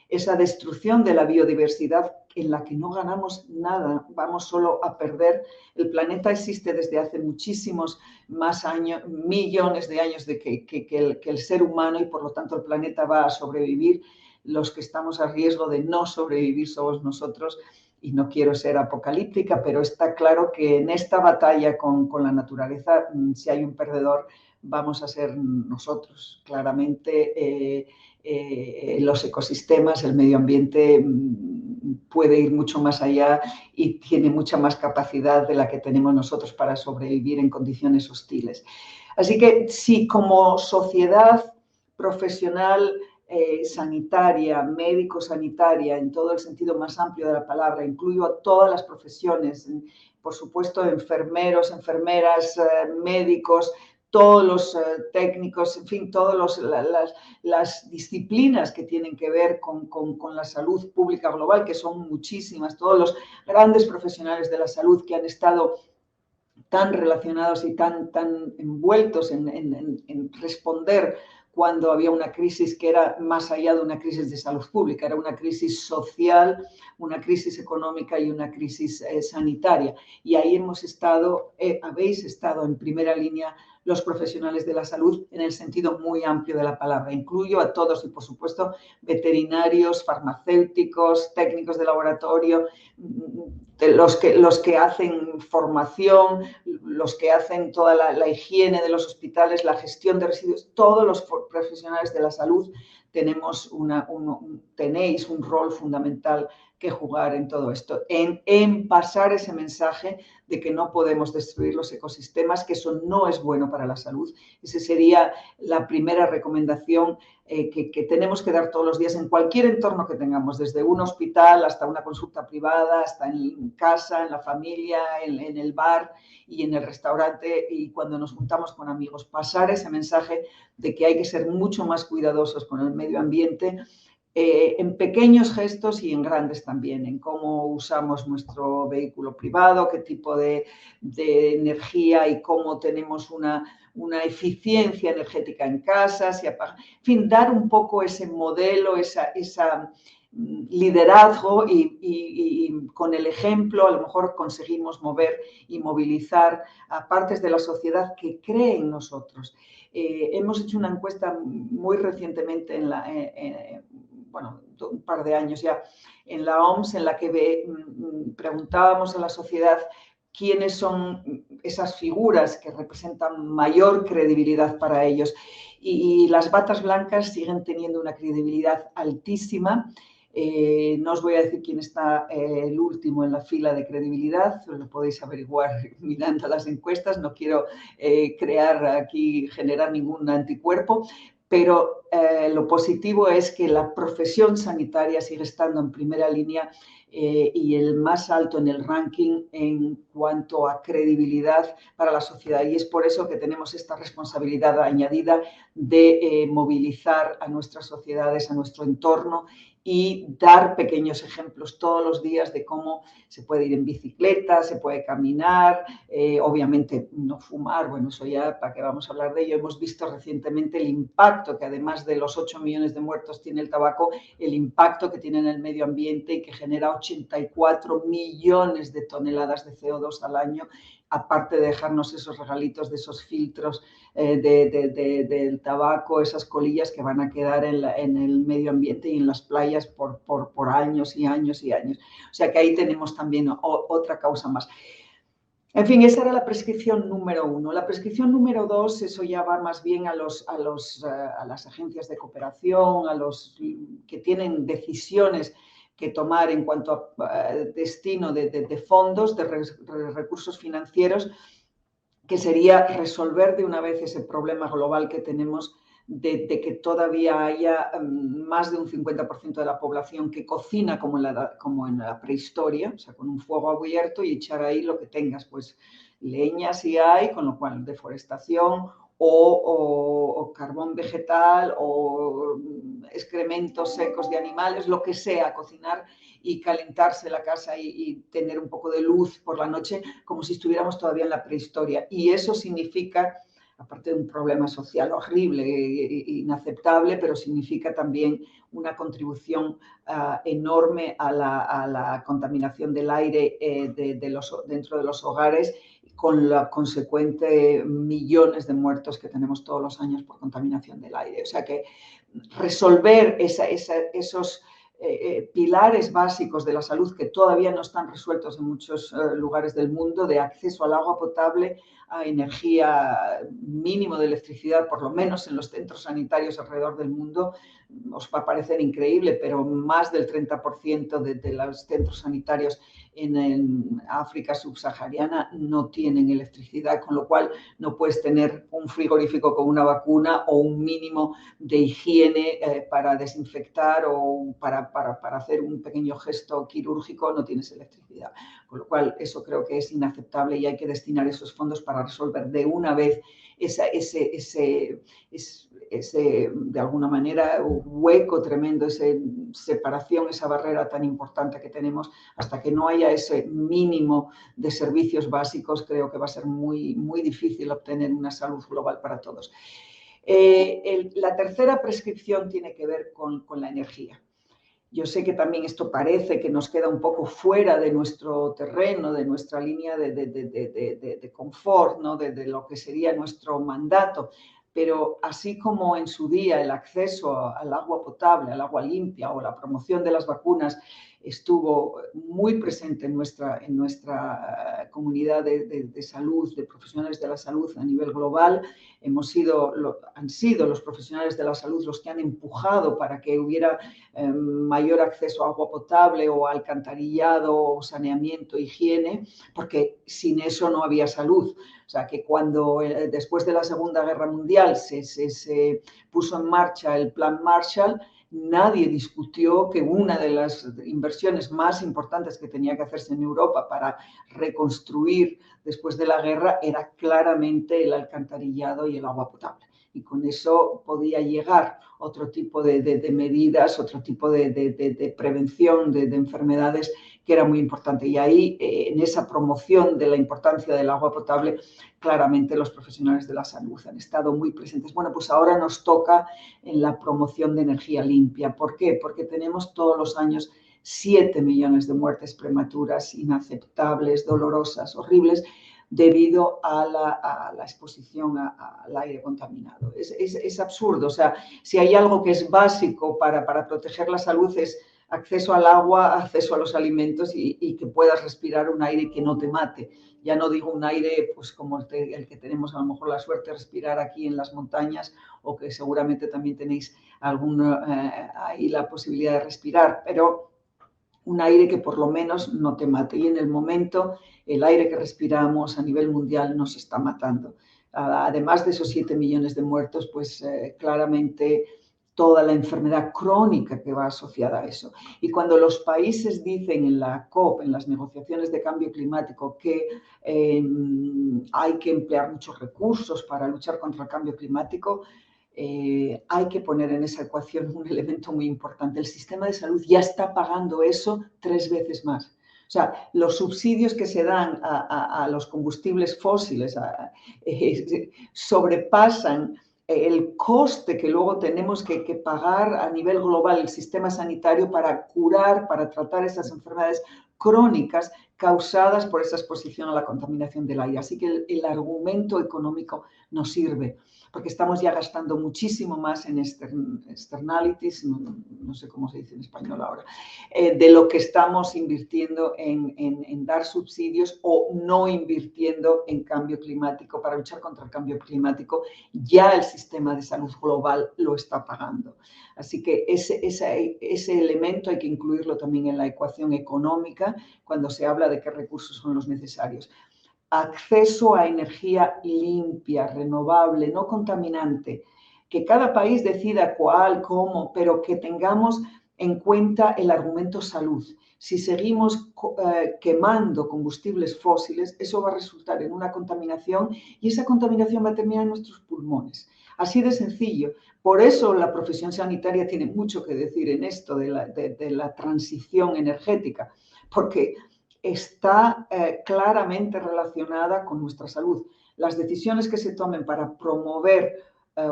esa destrucción de la biodiversidad en la que no ganamos nada, vamos solo a perder. El planeta existe desde hace muchísimos más años, millones de años de que el ser humano, y por lo tanto el planeta va a sobrevivir. Los que estamos a riesgo de no sobrevivir somos nosotros, y no quiero ser apocalíptica, pero está claro que en esta batalla con la naturaleza, si hay un perdedor, vamos a ser nosotros. Claramente los ecosistemas, el medio ambiente puede ir mucho más allá y tiene mucha más capacidad de la que tenemos nosotros para sobrevivir en condiciones hostiles. Así que si como sociedad profesional sanitaria, médico-sanitaria, en todo el sentido más amplio de la palabra. Incluyo a todas las profesiones, por supuesto, enfermeros, enfermeras, médicos, todos los técnicos, en fin, todas las disciplinas que tienen que ver con la salud pública global, que son muchísimas, todos los grandes profesionales de la salud que han estado tan relacionados y tan envueltos en responder cuando había una crisis que era más allá de una crisis de salud pública, era una crisis social, una crisis económica y una crisis sanitaria. Y ahí habéis estado en primera línea los profesionales de la salud en el sentido muy amplio de la palabra. Incluyo a todos y, por supuesto, veterinarios, farmacéuticos, técnicos de laboratorio, los que hacen formación, los que hacen toda la higiene de los hospitales, la gestión de residuos, todos los profesionales de la salud tenéis un rol fundamental que jugar en todo esto, en pasar ese mensaje de que no podemos destruir los ecosistemas, que eso no es bueno para la salud. Esa sería la primera recomendación que tenemos que dar todos los días en cualquier entorno que tengamos, desde un hospital hasta una consulta privada, hasta en casa, en la familia, en el bar y en el restaurante, y cuando nos juntamos con amigos, pasar ese mensaje de que hay que ser mucho más cuidadosos con el medio ambiente, en pequeños gestos y en grandes también, en cómo usamos nuestro vehículo privado, qué tipo de energía y cómo tenemos una eficiencia energética en casa, en fin, dar un poco ese modelo, esa liderazgo y con el ejemplo a lo mejor conseguimos mover y movilizar a partes de la sociedad que creen en nosotros. Hemos hecho una encuesta muy recientemente un par de años ya, en la OMS, en la que preguntábamos a la sociedad quiénes son esas figuras que representan mayor credibilidad para ellos. Y las batas blancas siguen teniendo una credibilidad altísima. No os voy a decir quién está el último en la fila de credibilidad, lo podéis averiguar mirando las encuestas, no quiero generar ningún anticuerpo, pero lo positivo es que la profesión sanitaria sigue estando en primera línea y el más alto en el ranking en cuanto a credibilidad para la sociedad. Y es por eso que tenemos esta responsabilidad añadida de movilizar a nuestras sociedades, a nuestro entorno y dar pequeños ejemplos todos los días de cómo se puede ir en bicicleta, se puede caminar, obviamente no fumar, bueno, eso ya para qué vamos a hablar de ello. Hemos visto recientemente el impacto que además de los 8 millones de muertos tiene el tabaco, el impacto que tiene en el medio ambiente y que genera 84 millones de toneladas de CO2 al año, aparte de dejarnos esos regalitos de esos filtros del tabaco, esas colillas que van a quedar en el medio ambiente y en las playas por años y años y años. O sea que ahí tenemos también otra causa más. En fin, esa era la prescripción número 1. La prescripción número 2, eso ya va más bien a las agencias de cooperación, a los que tienen decisiones que tomar en cuanto a destino de fondos, de recursos financieros, que sería resolver de una vez ese problema global que tenemos de que todavía haya más de un 50% de la población que cocina como en la prehistoria, o sea, con un fuego abierto y echar ahí lo que tengas, pues leña si hay, con lo cual deforestación o carbón vegetal o excrementos secos de animales, lo que sea, cocinar y calentarse la casa y tener un poco de luz por la noche como si estuviéramos todavía en la prehistoria. Y eso significa, aparte de un problema social horrible e inaceptable, pero significa también una contribución enorme a la contaminación del aire dentro de los hogares, con la consecuente millones de muertos que tenemos todos los años por contaminación del aire. O sea que resolver esos pilares básicos de la salud que todavía no están resueltos en muchos lugares del mundo, de acceso al agua potable, a energía mínimo de electricidad, por lo menos en los centros sanitarios alrededor del mundo, os va a parecer increíble, pero más del 30% de los centros sanitarios en África subsahariana no tienen electricidad, con lo cual no puedes tener un frigorífico con una vacuna o un mínimo de higiene para desinfectar o para hacer un pequeño gesto quirúrgico, no tienes electricidad. Con lo cual, eso creo que es inaceptable y hay que destinar esos fondos para resolver de una vez ese de alguna manera, hueco tremendo, esa separación, esa barrera tan importante que tenemos. Hasta que no haya ese mínimo de servicios básicos, creo que va a ser muy, muy difícil obtener una salud global para todos. La tercera prescripción tiene que ver con la energía. Yo sé que también esto parece que nos queda un poco fuera de nuestro terreno, de nuestra línea de confort, ¿no? de lo que sería nuestro mandato, pero así como en su día el acceso al agua potable, al agua limpia o la promoción de las vacunas estuvo muy presente en nuestra comunidad de salud, de profesionales de la salud a nivel global. Han sido los profesionales de la salud los que han empujado para que hubiera mayor acceso a agua potable o alcantarillado o saneamiento, higiene, porque sin eso no había salud. O sea, que cuando después de la Segunda Guerra Mundial se puso en marcha el Plan Marshall, nadie discutió que una de las inversiones más importantes que tenía que hacerse en Europa para reconstruir después de la guerra era claramente el alcantarillado y el agua potable. Y con eso podía llegar otro tipo de medidas, otro tipo de prevención de enfermedades que era muy importante. Y ahí, en esa promoción de la importancia del agua potable, claramente los profesionales de la salud han estado muy presentes. Bueno, pues ahora nos toca en la promoción de energía limpia. ¿Por qué? Porque tenemos todos los años 7 millones de muertes prematuras, inaceptables, dolorosas, horribles, debido a la exposición al aire contaminado. Es absurdo. O sea, si hay algo que es básico para proteger la salud es acceso al agua, acceso a los alimentos y que puedas respirar un aire que no te mate. Ya no digo un aire pues, como el que tenemos a lo mejor la suerte de respirar aquí en las montañas o que seguramente también tenéis ahí la posibilidad de respirar, pero un aire que por lo menos no te mate. Y en el momento, el aire que respiramos a nivel mundial nos está matando. Además de esos 7 millones de muertos, pues claramente toda la enfermedad crónica que va asociada a eso. Y cuando los países dicen en la COP, en las negociaciones de cambio climático, que hay que emplear muchos recursos para luchar contra el cambio climático, hay que poner en esa ecuación un elemento muy importante. El sistema de salud ya está pagando eso 3 veces más. O sea, los subsidios que se dan a los combustibles fósiles sobrepasan el coste que luego tenemos que pagar a nivel global el sistema sanitario para curar, para tratar esas enfermedades crónicas causadas por esa exposición a la contaminación del aire. Así que el argumento económico no sirve, porque estamos ya gastando muchísimo más en externalities, no sé cómo se dice en español ahora, de lo que estamos invirtiendo en dar subsidios o no invirtiendo en cambio climático. Para luchar contra el cambio climático, ya el sistema de salud global lo está pagando. Así que ese elemento hay que incluirlo también en la ecuación económica cuando se habla de qué recursos son los necesarios. Acceso a energía limpia, renovable, no contaminante, que cada país decida cuál, cómo, pero que tengamos en cuenta el argumento salud. Si seguimos quemando combustibles fósiles, eso va a resultar en una contaminación y esa contaminación va a terminar en nuestros pulmones. Así de sencillo. Por eso la profesión sanitaria tiene mucho que decir en esto de la transición energética, porque está claramente relacionada con nuestra salud. Las decisiones que se tomen para promover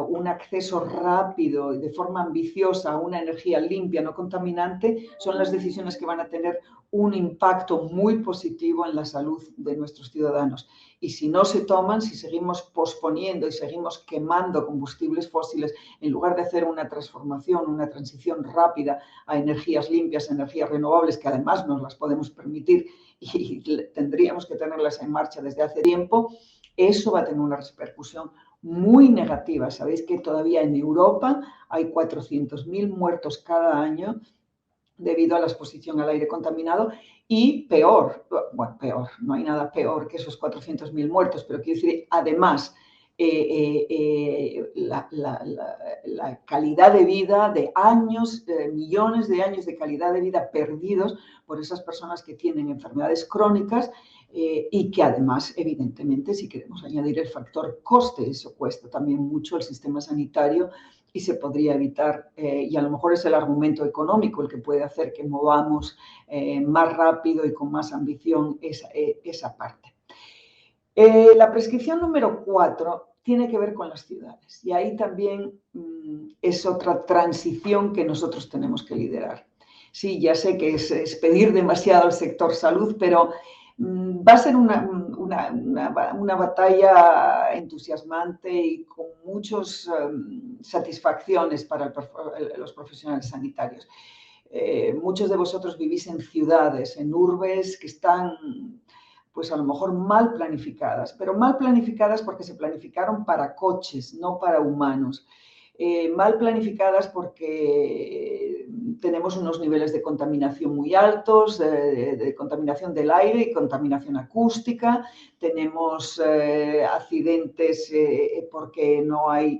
un acceso rápido y de forma ambiciosa a una energía limpia, no contaminante, son las decisiones que van a tener un impacto muy positivo en la salud de nuestros ciudadanos. Y si no se toman, si seguimos posponiendo y seguimos quemando combustibles fósiles, en lugar de hacer una transformación, una transición rápida a energías limpias, energías renovables, que además nos las podemos permitir y tendríamos que tenerlas en marcha desde hace tiempo, eso va a tener una repercusión muy negativa. Sabéis que todavía en Europa hay 400.000 muertos cada año debido a la exposición al aire contaminado y peor, bueno, peor, no hay nada peor que esos 400.000 muertos, pero quiero decir, además, la calidad de vida de años, millones de años de calidad de vida perdidos por esas personas que tienen enfermedades crónicas y que además, evidentemente, si queremos añadir el factor coste, eso cuesta también mucho el sistema sanitario y se podría evitar, y a lo mejor es el argumento económico el que puede hacer que movamos más rápido y con más ambición esa parte. La prescripción número 4 tiene que ver con las ciudades y ahí también es otra transición que nosotros tenemos que liderar. Sí, ya sé que es pedir demasiado al sector salud, pero va a ser una batalla entusiasmante y con muchas satisfacciones para los profesionales sanitarios. Muchos de vosotros vivís en ciudades, en urbes que están pues a lo mejor mal planificadas, pero mal planificadas porque se planificaron para coches, no para humanos. Mal planificadas porque tenemos unos niveles de contaminación muy altos, de contaminación del aire y contaminación acústica, tenemos accidentes porque no hay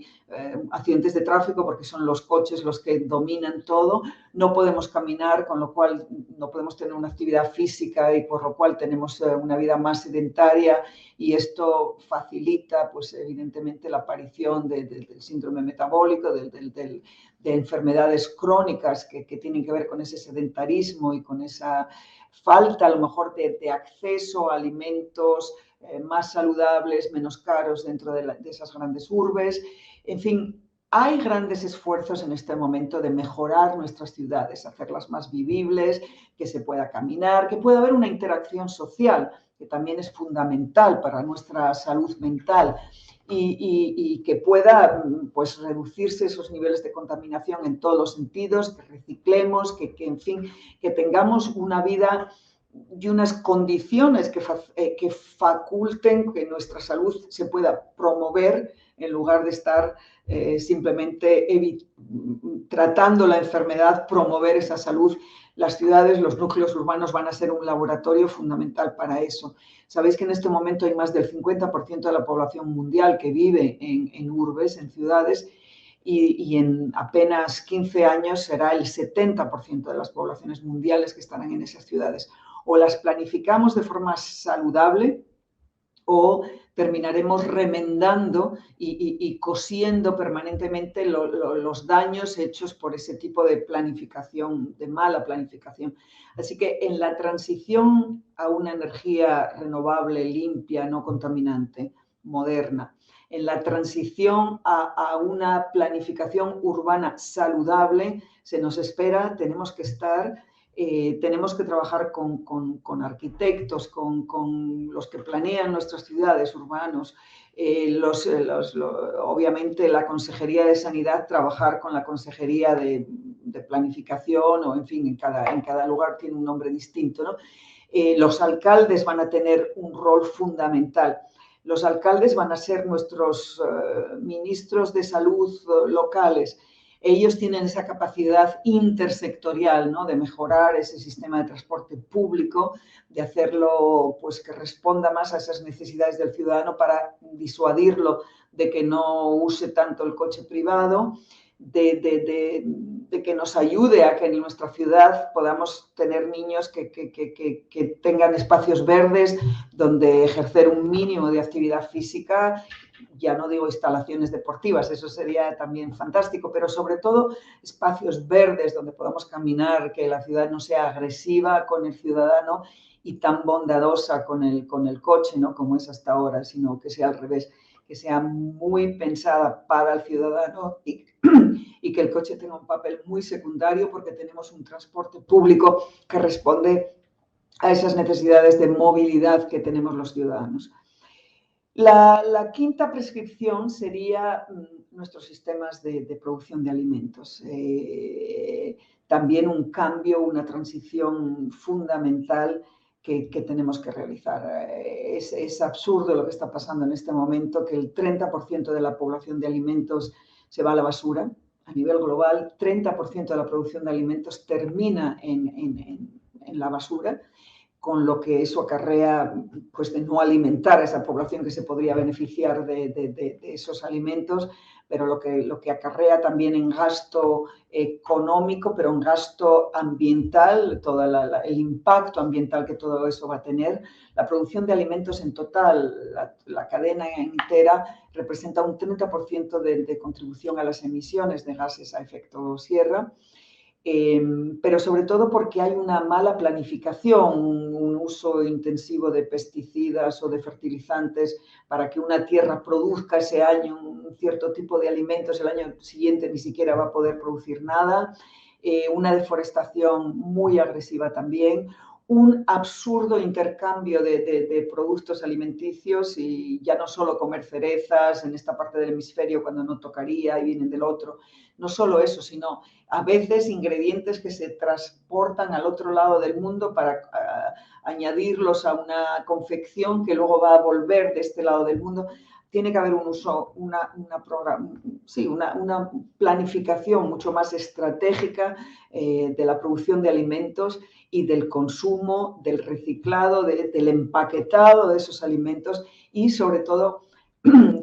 accidentes de tráfico porque son los coches los que dominan todo, no podemos caminar, con lo cual no podemos tener una actividad física y por lo cual tenemos una vida más sedentaria y esto facilita pues evidentemente la aparición del síndrome metabólico, de enfermedades crónicas que tienen que ver con ese sedentarismo y con esa falta a lo mejor de acceso a alimentos más saludables, menos caros dentro de esas grandes urbes. En fin, hay grandes esfuerzos en este momento de mejorar nuestras ciudades, hacerlas más vivibles, que se pueda caminar, que pueda haber una interacción social, que también es fundamental para nuestra salud mental y que pueda pues, reducirse esos niveles de contaminación en todos los sentidos, que reciclemos, en fin, que tengamos una vida y unas condiciones que faculten que nuestra salud se pueda promover en lugar de estar simplemente tratando la enfermedad, promover esa salud. Las ciudades, los núcleos urbanos van a ser un laboratorio fundamental para eso. Sabéis que en este momento hay más del 50% de la población mundial que vive en urbes, en ciudades, y en apenas 15 años será el 70% de las poblaciones mundiales que estarán en esas ciudades. O las planificamos de forma saludable o terminaremos remendando y cosiendo permanentemente los daños hechos por ese tipo de planificación, de mala planificación. Así que en la transición a una energía renovable, limpia, no contaminante, moderna, en la transición a una planificación urbana saludable, se nos espera, tenemos que estar... tenemos que trabajar con arquitectos, con los que planean nuestras ciudades, urbanos, obviamente la Consejería de Sanidad, trabajar con la Consejería de Planificación o en fin, en cada lugar tiene un nombre distinto, ¿no? Los alcaldes van a tener un rol fundamental. Los alcaldes van a ser nuestros ministros de salud locales. Ellos tienen esa capacidad intersectorial, ¿no? De mejorar ese sistema de transporte público, de hacerlo pues, que responda más a esas necesidades del ciudadano para disuadirlo de que no use tanto el coche privado, de que nos ayude a que en nuestra ciudad podamos tener niños que tengan espacios verdes donde ejercer un mínimo de actividad física. Ya no digo instalaciones deportivas, eso sería también fantástico, pero sobre todo espacios verdes donde podamos caminar, que la ciudad no sea agresiva con el ciudadano y tan bondadosa con el coche, ¿no? Como es hasta ahora, sino que sea al revés, que sea muy pensada para el ciudadano y que el coche tenga un papel muy secundario porque tenemos un transporte público que responde a esas necesidades de movilidad que tenemos los ciudadanos. La quinta prescripción sería nuestros sistemas de producción de alimentos. También un cambio, una transición fundamental que tenemos que realizar. Es absurdo lo que está pasando en este momento, que el 30% de la población de alimentos se va a la basura. A nivel global, 30% de la producción de alimentos termina en la basura, con lo que eso acarrea, pues, de no alimentar a esa población que se podría beneficiar de esos alimentos, pero lo que acarrea también en gasto económico, pero en gasto ambiental, todo el impacto ambiental que todo eso va a tener. La producción de alimentos en total, la cadena entera, representa un 30% de contribución a las emisiones de gases a efecto sierra. Pero sobre todo porque hay una mala planificación, un uso intensivo de pesticidas o de fertilizantes para que una tierra produzca ese año un cierto tipo de alimentos, el año siguiente ni siquiera va a poder producir nada, una deforestación muy agresiva también, un absurdo intercambio de productos alimenticios, y ya no solo comer cerezas en esta parte del hemisferio cuando no tocaría y vienen del otro, no solo eso, sino a veces ingredientes que se transportan al otro lado del mundo para añadirlos a una confección que luego va a volver de este lado del mundo. Tiene que haber un uso, una planificación mucho más estratégica de la producción de alimentos y del consumo, del reciclado, del empaquetado de esos alimentos, y sobre todo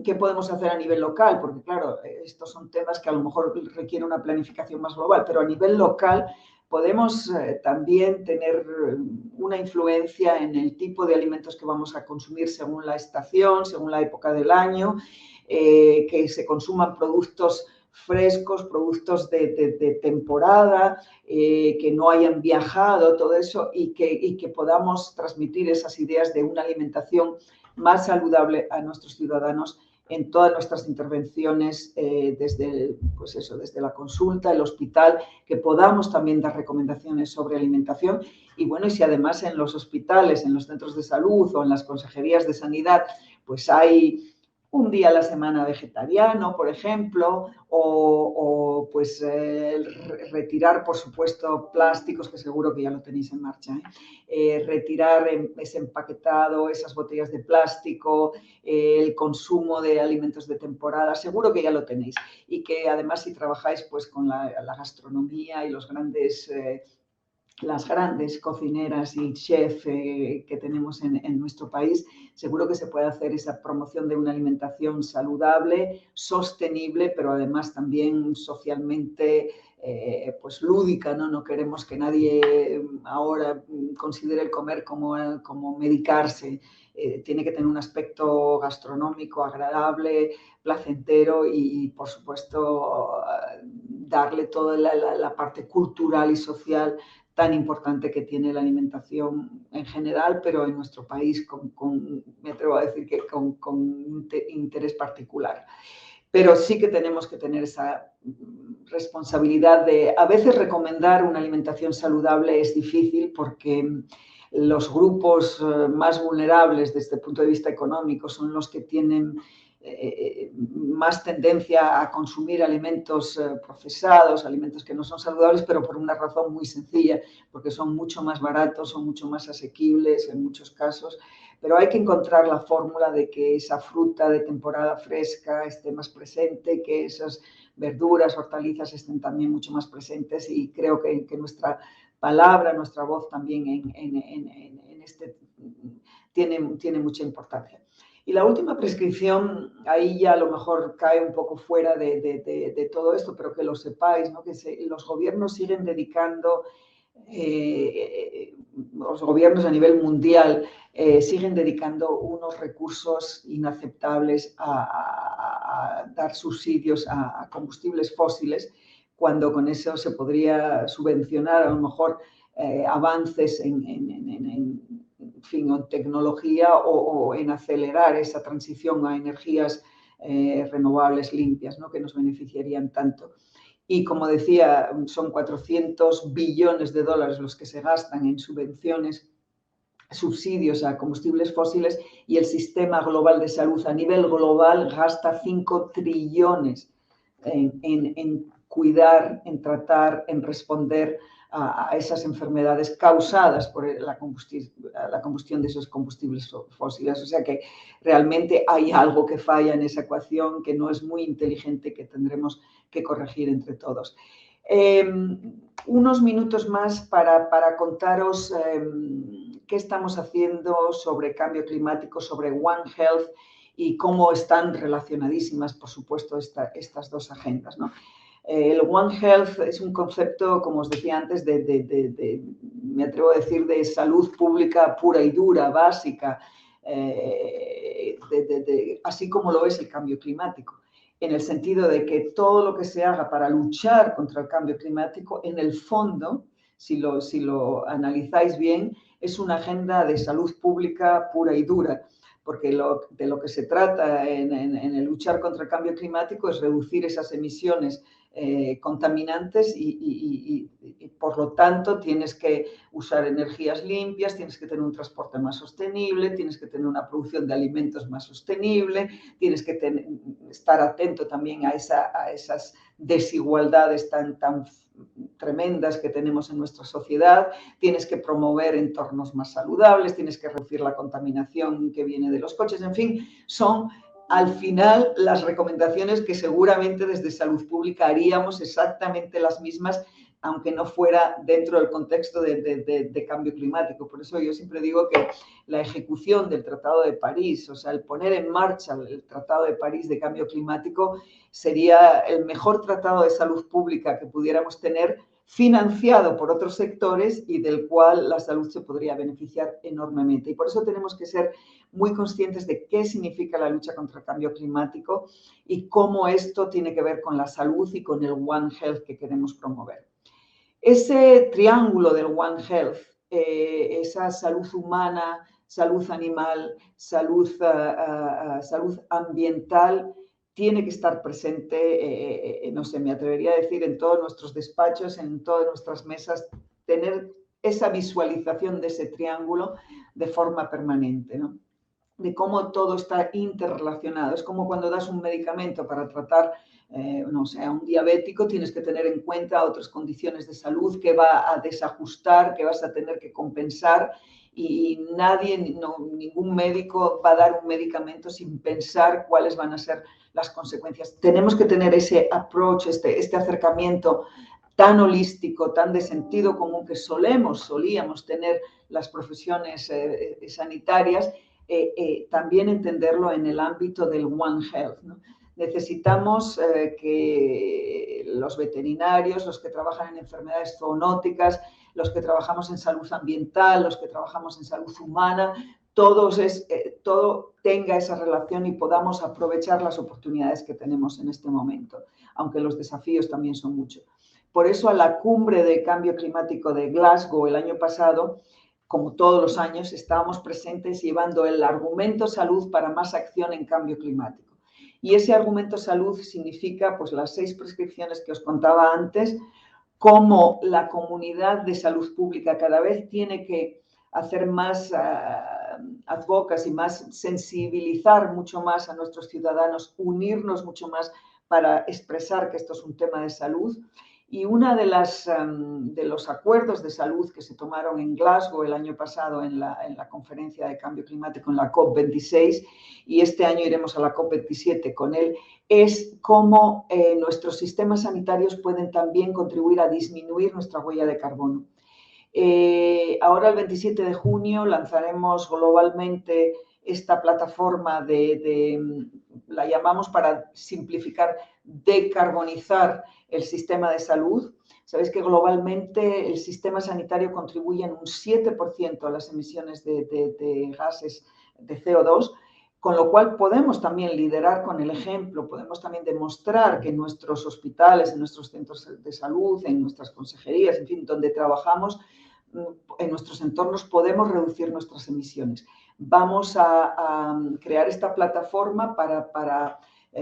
qué podemos hacer a nivel local, porque claro, estos son temas que a lo mejor requieren una planificación más global, pero a nivel local podemos también tener una influencia en el tipo de alimentos que vamos a consumir según la estación, según la época del año, que se consuman productos frescos, productos de temporada, que no hayan viajado, todo eso, y que podamos transmitir esas ideas de una alimentación más saludable a nuestros ciudadanos en todas nuestras intervenciones, desde la consulta, el hospital, que podamos también dar recomendaciones sobre alimentación. Y bueno, y si además en los hospitales, en los centros de salud o en las consejerías de sanidad, pues hay un día a la semana vegetariano, por ejemplo, o retirar, por supuesto, plásticos, que seguro que ya lo tenéis en marcha, retirar ese empaquetado, esas botellas de plástico, el consumo de alimentos de temporada, seguro que ya lo tenéis. Y que además, si trabajáis pues con la gastronomía y las grandes cocineras y chefs que tenemos en nuestro país, seguro que se puede hacer esa promoción de una alimentación saludable, sostenible, pero además también socialmente pues lúdica, ¿no? No queremos que nadie ahora considere el comer como medicarse. Tiene que tener un aspecto gastronómico agradable, placentero, y por supuesto darle toda la parte cultural y social tan importante que tiene la alimentación en general, pero en nuestro país me atrevo a decir que con interés particular. Pero sí que tenemos que tener esa responsabilidad de, a veces, recomendar una alimentación saludable es difícil, porque los grupos más vulnerables desde el punto de vista económico son los que tienen más tendencia a consumir alimentos procesados, alimentos que no son saludables, pero por una razón muy sencilla, porque son mucho más baratos, son mucho más asequibles en muchos casos. Pero hay que encontrar la fórmula de que esa fruta de temporada fresca esté más presente, que esas verduras, hortalizas estén también mucho más presentes, y creo que nuestra palabra, nuestra voz también en este tiene mucha importancia. Y la última prescripción, ahí ya a lo mejor cae un poco fuera de todo esto, pero que lo sepáis, ¿no? Que los gobiernos siguen dedicando, los gobiernos a nivel mundial siguen dedicando unos recursos inaceptables a dar subsidios a combustibles fósiles, cuando con eso se podría subvencionar a lo mejor avances en tecnología, o en acelerar esa transición a energías renovables limpias, ¿no? Que nos beneficiarían tanto. Y como decía, son 400 billones de dólares los que se gastan en subvenciones, subsidios a combustibles fósiles, y el sistema global de salud a nivel global gasta 5 trillones en cuidar, en tratar, en responder a esas enfermedades causadas por la combustión la combustión de esos combustibles fósiles. O sea que realmente hay algo que falla en esa ecuación, que no es muy inteligente, que tendremos que corregir entre todos. Unos minutos más para contaros qué estamos haciendo sobre cambio climático, sobre One Health y cómo están relacionadísimas, por supuesto, estas dos agendas, ¿no? El One Health es un concepto, como os decía antes, me atrevo a decir, de salud pública pura y dura, básica, así como lo es el cambio climático, en el sentido de que todo lo que se haga para luchar contra el cambio climático, en el fondo, si lo analizáis bien, es una agenda de salud pública pura y dura, porque de lo que se trata en el luchar contra el cambio climático es reducir esas emisiones contaminantes y por lo tanto tienes que usar energías limpias, tienes que tener un transporte más sostenible, tienes que tener una producción de alimentos más sostenible, tienes que estar atento también a esas desigualdades tan tremendas que tenemos en nuestra sociedad, tienes que promover entornos más saludables, tienes que reducir la contaminación que viene de los coches, en fin, son al final las recomendaciones que seguramente desde Salud Pública haríamos exactamente las mismas, aunque no fuera dentro del contexto de cambio climático. Por eso yo siempre digo que la ejecución del Tratado de París, o sea, el poner en marcha el Tratado de París de cambio climático, sería el mejor tratado de salud pública que pudiéramos tener, financiado por otros sectores y del cual la salud se podría beneficiar enormemente. Y por eso tenemos que ser muy conscientes de qué significa la lucha contra el cambio climático y cómo esto tiene que ver con la salud y con el One Health que queremos promover. Ese triángulo del One Health, esa salud humana, salud animal, salud ambiental, tiene que estar presente, no sé, me atrevería a decir, en todos nuestros despachos, en todas nuestras mesas, tener esa visualización de ese triángulo de forma permanente, ¿no? De cómo todo está interrelacionado. Es como cuando das un medicamento para tratar, no sé, a un diabético, tienes que tener en cuenta otras condiciones de salud que va a desajustar, que vas a tener que compensar, y ningún médico va a dar un medicamento sin pensar cuáles van a ser las consecuencias. Tenemos que tener ese approach, este acercamiento tan holístico, tan de sentido común que solíamos tener las profesiones sanitarias, también entenderlo en el ámbito del One Health, ¿no? Necesitamos que los veterinarios, los que trabajan en enfermedades zoonóticas, los que trabajamos en salud ambiental, los que trabajamos en salud humana, todo tenga esa relación y podamos aprovechar las oportunidades que tenemos en este momento, aunque los desafíos también son muchos. Por eso a la cumbre de cambio climático de Glasgow el año pasado, como todos los años, estábamos presentes llevando el argumento salud para más acción en cambio climático. Y ese argumento salud significa pues, las 6 prescripciones que os contaba antes, cómo la comunidad de salud pública cada vez tiene que hacer más advocacy, más sensibilizar mucho más a nuestros ciudadanos, unirnos mucho más para expresar que esto es un tema de salud. Y uno de los acuerdos de salud que se tomaron en Glasgow el año pasado en la conferencia de cambio climático, en la COP26, y este año iremos a la COP27 con él, es cómo nuestros sistemas sanitarios pueden también contribuir a disminuir nuestra huella de carbono. Ahora el 27 de junio lanzaremos globalmente esta plataforma la llamamos para simplificar, decarbonizar el sistema de salud. Sabéis que globalmente el sistema sanitario contribuye en un 7% a las emisiones de gases de CO2, con lo cual podemos también liderar con el ejemplo, podemos también demostrar que en nuestros hospitales, en nuestros centros de salud, en nuestras consejerías, en fin, donde trabajamos, en nuestros entornos podemos reducir nuestras emisiones. Vamos a crear esta plataforma para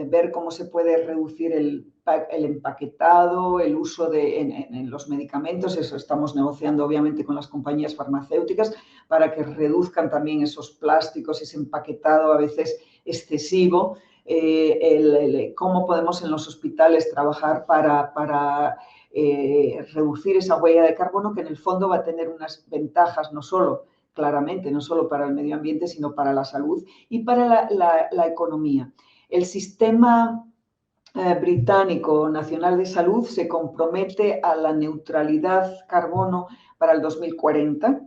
ver cómo se puede reducir el empaquetado, el uso en los medicamentos. Eso estamos negociando obviamente con las compañías farmacéuticas para que reduzcan también esos plásticos, ese empaquetado a veces excesivo. Cómo podemos en los hospitales trabajar para reducir esa huella de carbono, que en el fondo va a tener unas ventajas no solo claramente, no solo para el medio ambiente, sino para la salud y para la economía. El sistema británico nacional de salud se compromete a la neutralidad carbono para el 2040.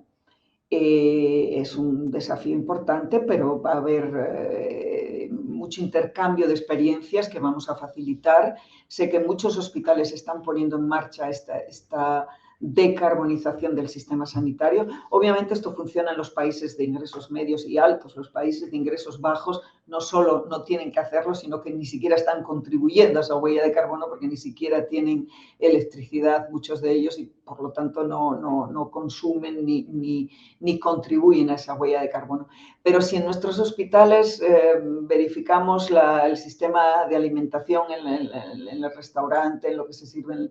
Es un desafío importante, pero va a haber mucho intercambio de experiencias que vamos a facilitar. Sé que muchos hospitales están poniendo en marcha esta decarbonización del sistema sanitario. Obviamente esto funciona en los países de ingresos medios y altos. Los países de ingresos bajos no solo no tienen que hacerlo, sino que ni siquiera están contribuyendo a esa huella de carbono porque ni siquiera tienen electricidad, muchos de ellos, y por lo tanto no consumen ni contribuyen a esa huella de carbono. Pero si en nuestros hospitales verificamos el sistema de alimentación en el restaurante, en lo que se sirve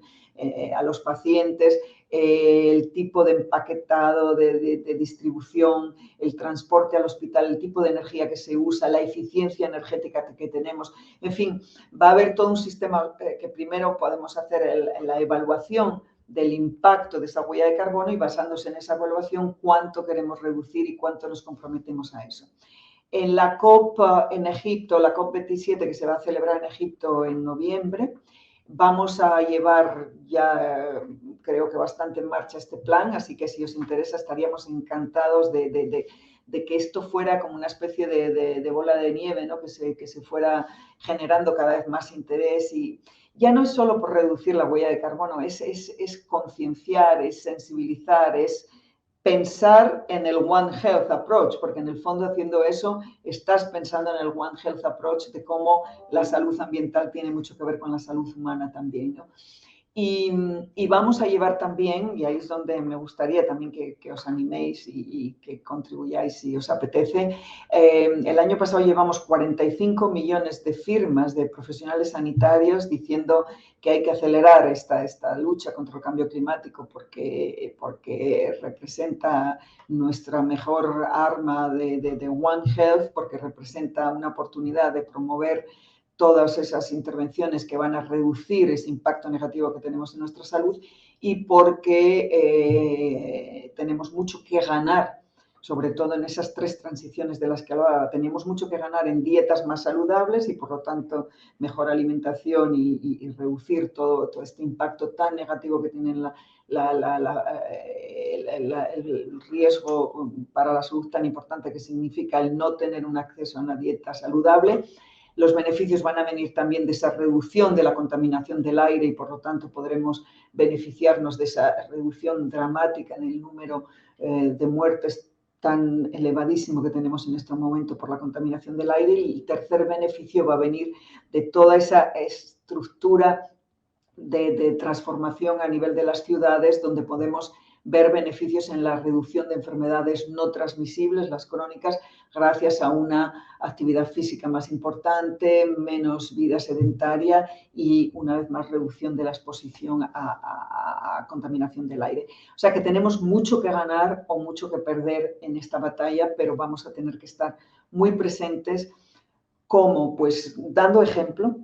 a los pacientes, el tipo de empaquetado, de distribución, el transporte al hospital, el tipo de energía que se usa, la eficiencia energética que tenemos, en fin, va a haber todo un sistema que primero podemos hacer la evaluación del impacto de esa huella de carbono y basándose en esa evaluación cuánto queremos reducir y cuánto nos comprometemos a eso. En la COP en Egipto, la COP27 que se va a celebrar en Egipto en noviembre, vamos a llevar ya creo que bastante en marcha este plan, así que si os interesa estaríamos encantados de que esto fuera como una especie de bola de nieve, ¿no? que se fuera generando cada vez más interés y ya no es solo por reducir la huella de carbono, es concienciar, es sensibilizar, es pensar en el One Health Approach, porque en el fondo haciendo eso estás pensando en el One Health Approach de cómo la salud ambiental tiene mucho que ver con la salud humana también, ¿no? Y vamos a llevar también, y ahí es donde me gustaría también que os animéis y que contribuyáis si os apetece. El año pasado llevamos 45 millones de firmas de profesionales sanitarios diciendo que hay que acelerar esta lucha contra el cambio climático porque representa nuestra mejor arma de One Health, porque representa una oportunidad de promover todas esas intervenciones que van a reducir ese impacto negativo que tenemos en nuestra salud y porque tenemos mucho que ganar, sobre todo en esas 3 transiciones de las que hablaba. Tenemos mucho que ganar en dietas más saludables y, por lo tanto, mejor alimentación y reducir todo este impacto tan negativo que tiene el riesgo para la salud tan importante que significa el no tener un acceso a una dieta saludable. Los beneficios van a venir también de esa reducción de la contaminación del aire y, por lo tanto, podremos beneficiarnos de esa reducción dramática en el número de muertes tan elevadísimo que tenemos en este momento por la contaminación del aire. Y el tercer beneficio va a venir de toda esa estructura de transformación a nivel de las ciudades, donde podemos ver beneficios en la reducción de enfermedades no transmisibles, las crónicas, gracias a una actividad física más importante, menos vida sedentaria y, una vez más, reducción de la exposición a contaminación del aire. O sea que tenemos mucho que ganar o mucho que perder en esta batalla, pero vamos a tener que estar muy presentes como, pues, dando ejemplo,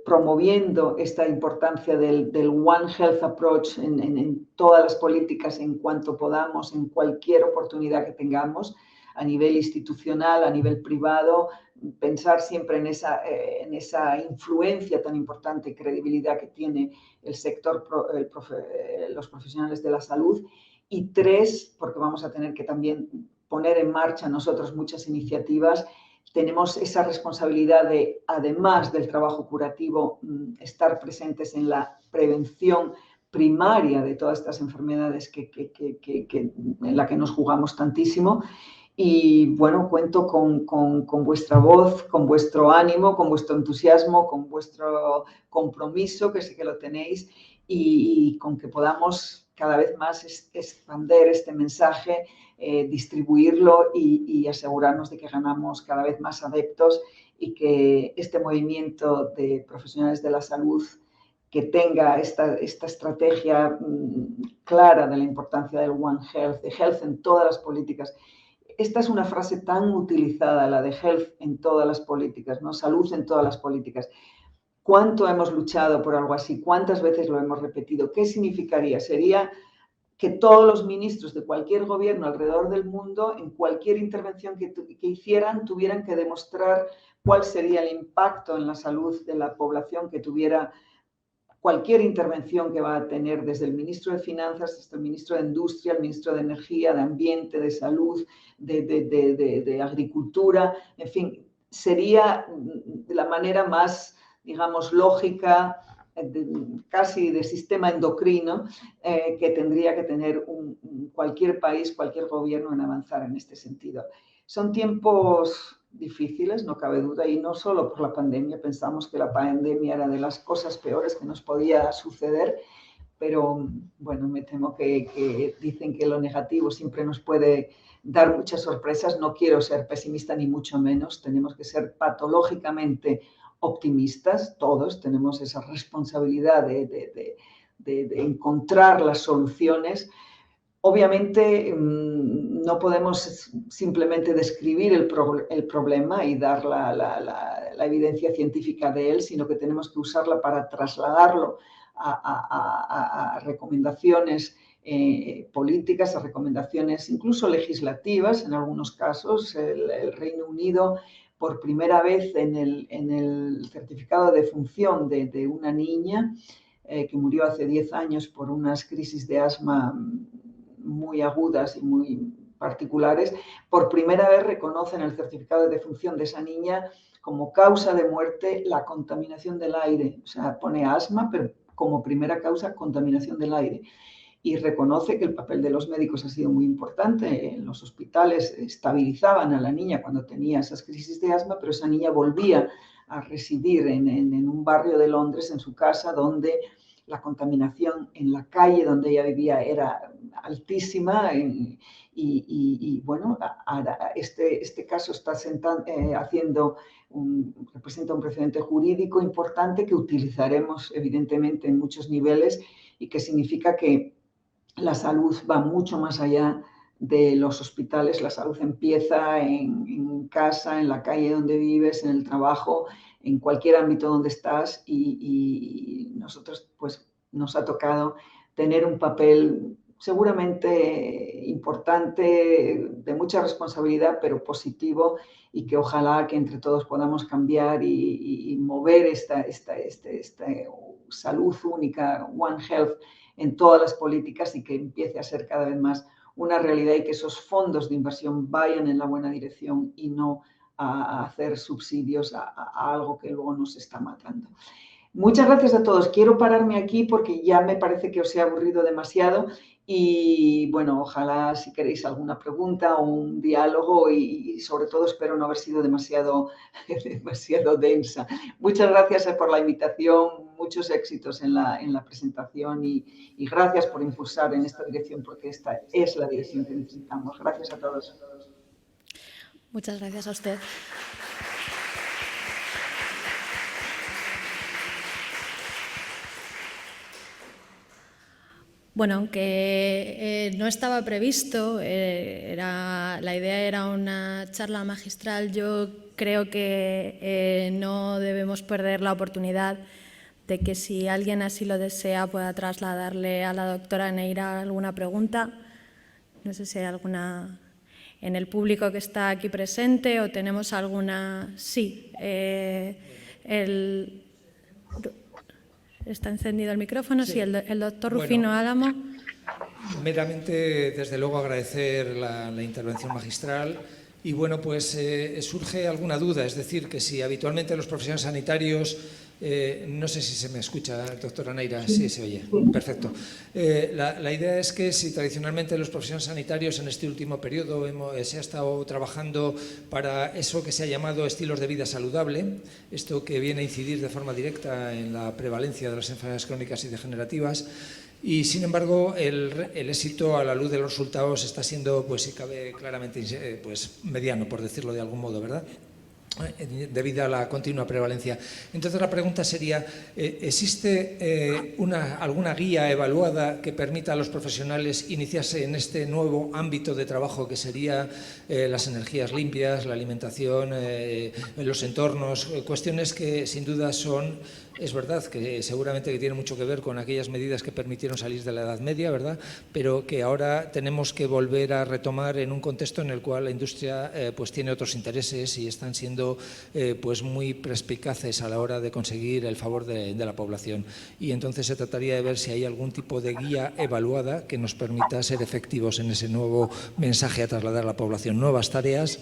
promoviendo esta importancia del One Health Approach en todas las políticas en cuanto podamos, en cualquier oportunidad que tengamos, a nivel institucional, a nivel privado, pensar siempre en esa influencia tan importante y credibilidad que tiene el sector, los profesionales de la salud. Y 3, porque vamos a tener que también poner en marcha nosotros muchas iniciativas, tenemos esa responsabilidad de, además del trabajo curativo, estar presentes en la prevención primaria de todas estas enfermedades en la que nos jugamos tantísimo. Y bueno, cuento con vuestra voz, con vuestro ánimo, con vuestro entusiasmo, con vuestro compromiso, que sé que lo tenéis, y con que podamos cada vez más expander este mensaje, distribuirlo y asegurarnos de que ganamos cada vez más adeptos y que este movimiento de profesionales de la salud que tenga esta estrategia clara de la importancia del One Health, de Health en todas las políticas. Esta es una frase tan utilizada, la de Health en todas las políticas, ¿no? Salud en todas las políticas. ¿Cuánto hemos luchado por algo así? ¿Cuántas veces lo hemos repetido? ¿Qué significaría? Sería que todos los ministros de cualquier gobierno alrededor del mundo, en cualquier intervención que hicieran, tuvieran que demostrar cuál sería el impacto en la salud de la población que tuviera cualquier intervención que va a tener, desde el ministro de Finanzas hasta el ministro de Industria, el ministro de Energía, de Ambiente, de Salud, de Agricultura, en fin, sería de la manera más, digamos, lógica, casi de sistema endocrino, que tendría que tener cualquier país, cualquier gobierno en avanzar en este sentido. Son tiempos difíciles, no cabe duda, y no solo por la pandemia. Pensamos que la pandemia era de las cosas peores que nos podía suceder, pero bueno, me temo que dicen que lo negativo siempre nos puede dar muchas sorpresas. No quiero ser pesimista ni mucho menos, tenemos que ser patológicamente optimistas, todos tenemos esa responsabilidad de encontrar las soluciones. Obviamente no podemos simplemente describir el problema y dar la evidencia científica de él, sino que tenemos que usarla para trasladarlo a recomendaciones políticas, a recomendaciones incluso legislativas en algunos casos. El Reino Unido, por primera vez en el certificado de defunción de una niña que murió hace 10 años por unas crisis de asma muy agudas y muy particulares, por primera vez reconocen el certificado de defunción de esa niña como causa de muerte la contaminación del aire. O sea, pone asma, pero como primera causa, contaminación del aire. Y reconoce que el papel de los médicos ha sido muy importante. En los hospitales estabilizaban a la niña cuando tenía esas crisis de asma, pero esa niña volvía a residir en un barrio de Londres, en su casa, donde la contaminación en la calle donde ella vivía era altísima y bueno, este caso está representa un precedente jurídico importante que utilizaremos evidentemente en muchos niveles y que significa que la salud va mucho más allá de los hospitales. La salud empieza en casa, en la calle donde vives, en el trabajo, en cualquier ámbito donde estás, y nosotros pues nos ha tocado tener un papel seguramente importante, de mucha responsabilidad, pero positivo, y que ojalá que entre todos podamos cambiar y mover esta salud única, One Health, en todas las políticas, y que empiece a ser cada vez más una realidad y que esos fondos de inversión vayan en la buena dirección y no a hacer subsidios a algo que luego nos está matando. Muchas gracias a todos. Quiero pararme aquí porque ya me parece que os he aburrido demasiado y bueno, ojalá si queréis alguna pregunta o un diálogo y sobre todo espero no haber sido demasiado densa. Muchas gracias por la invitación, muchos éxitos en la presentación y gracias por impulsar en esta dirección, porque esta es la dirección que necesitamos. Gracias a todos. Muchas gracias a usted. Bueno, aunque no estaba previsto, la idea era una charla magistral, yo creo que no debemos perder la oportunidad de que si alguien así lo desea pueda trasladarle a la doctora Neira alguna pregunta. No sé si hay alguna en el público que está aquí presente o tenemos alguna. Sí, ¿está encendido el micrófono? Sí, el doctor Rufino Álamo. Meramente, desde luego, agradecer la intervención magistral. Y bueno, pues surge alguna duda, es decir, que si habitualmente los profesionales sanitarios, no sé si se me escucha, doctora Neira, sí se oye, perfecto. La idea es que si tradicionalmente los profesionales sanitarios en este último periodo se ha estado trabajando para eso que se ha llamado estilos de vida saludable, esto que viene a incidir de forma directa en la prevalencia de las enfermedades crónicas y degenerativas, y sin embargo el éxito a la luz de los resultados está siendo, pues si cabe, claramente pues mediano, por decirlo de algún modo, ¿verdad? debido a la continua prevalencia. Entonces la pregunta sería, ¿existe alguna guía evaluada que permita a los profesionales iniciarse en este nuevo ámbito de trabajo que sería las energías limpias, la alimentación, los entornos, cuestiones que sin duda son, es verdad que seguramente que tienen mucho que ver con aquellas medidas que permitieron salir de la Edad Media, ¿verdad?, pero que ahora tenemos que volver a retomar en un contexto en el cual la industria pues tiene otros intereses y están siendo pues muy perspicaces a la hora de conseguir el favor de la población. Y entonces se trataría de ver si hay algún tipo de guía evaluada que nos permita ser efectivos en ese nuevo mensaje a trasladar a la población, nuevas tareas,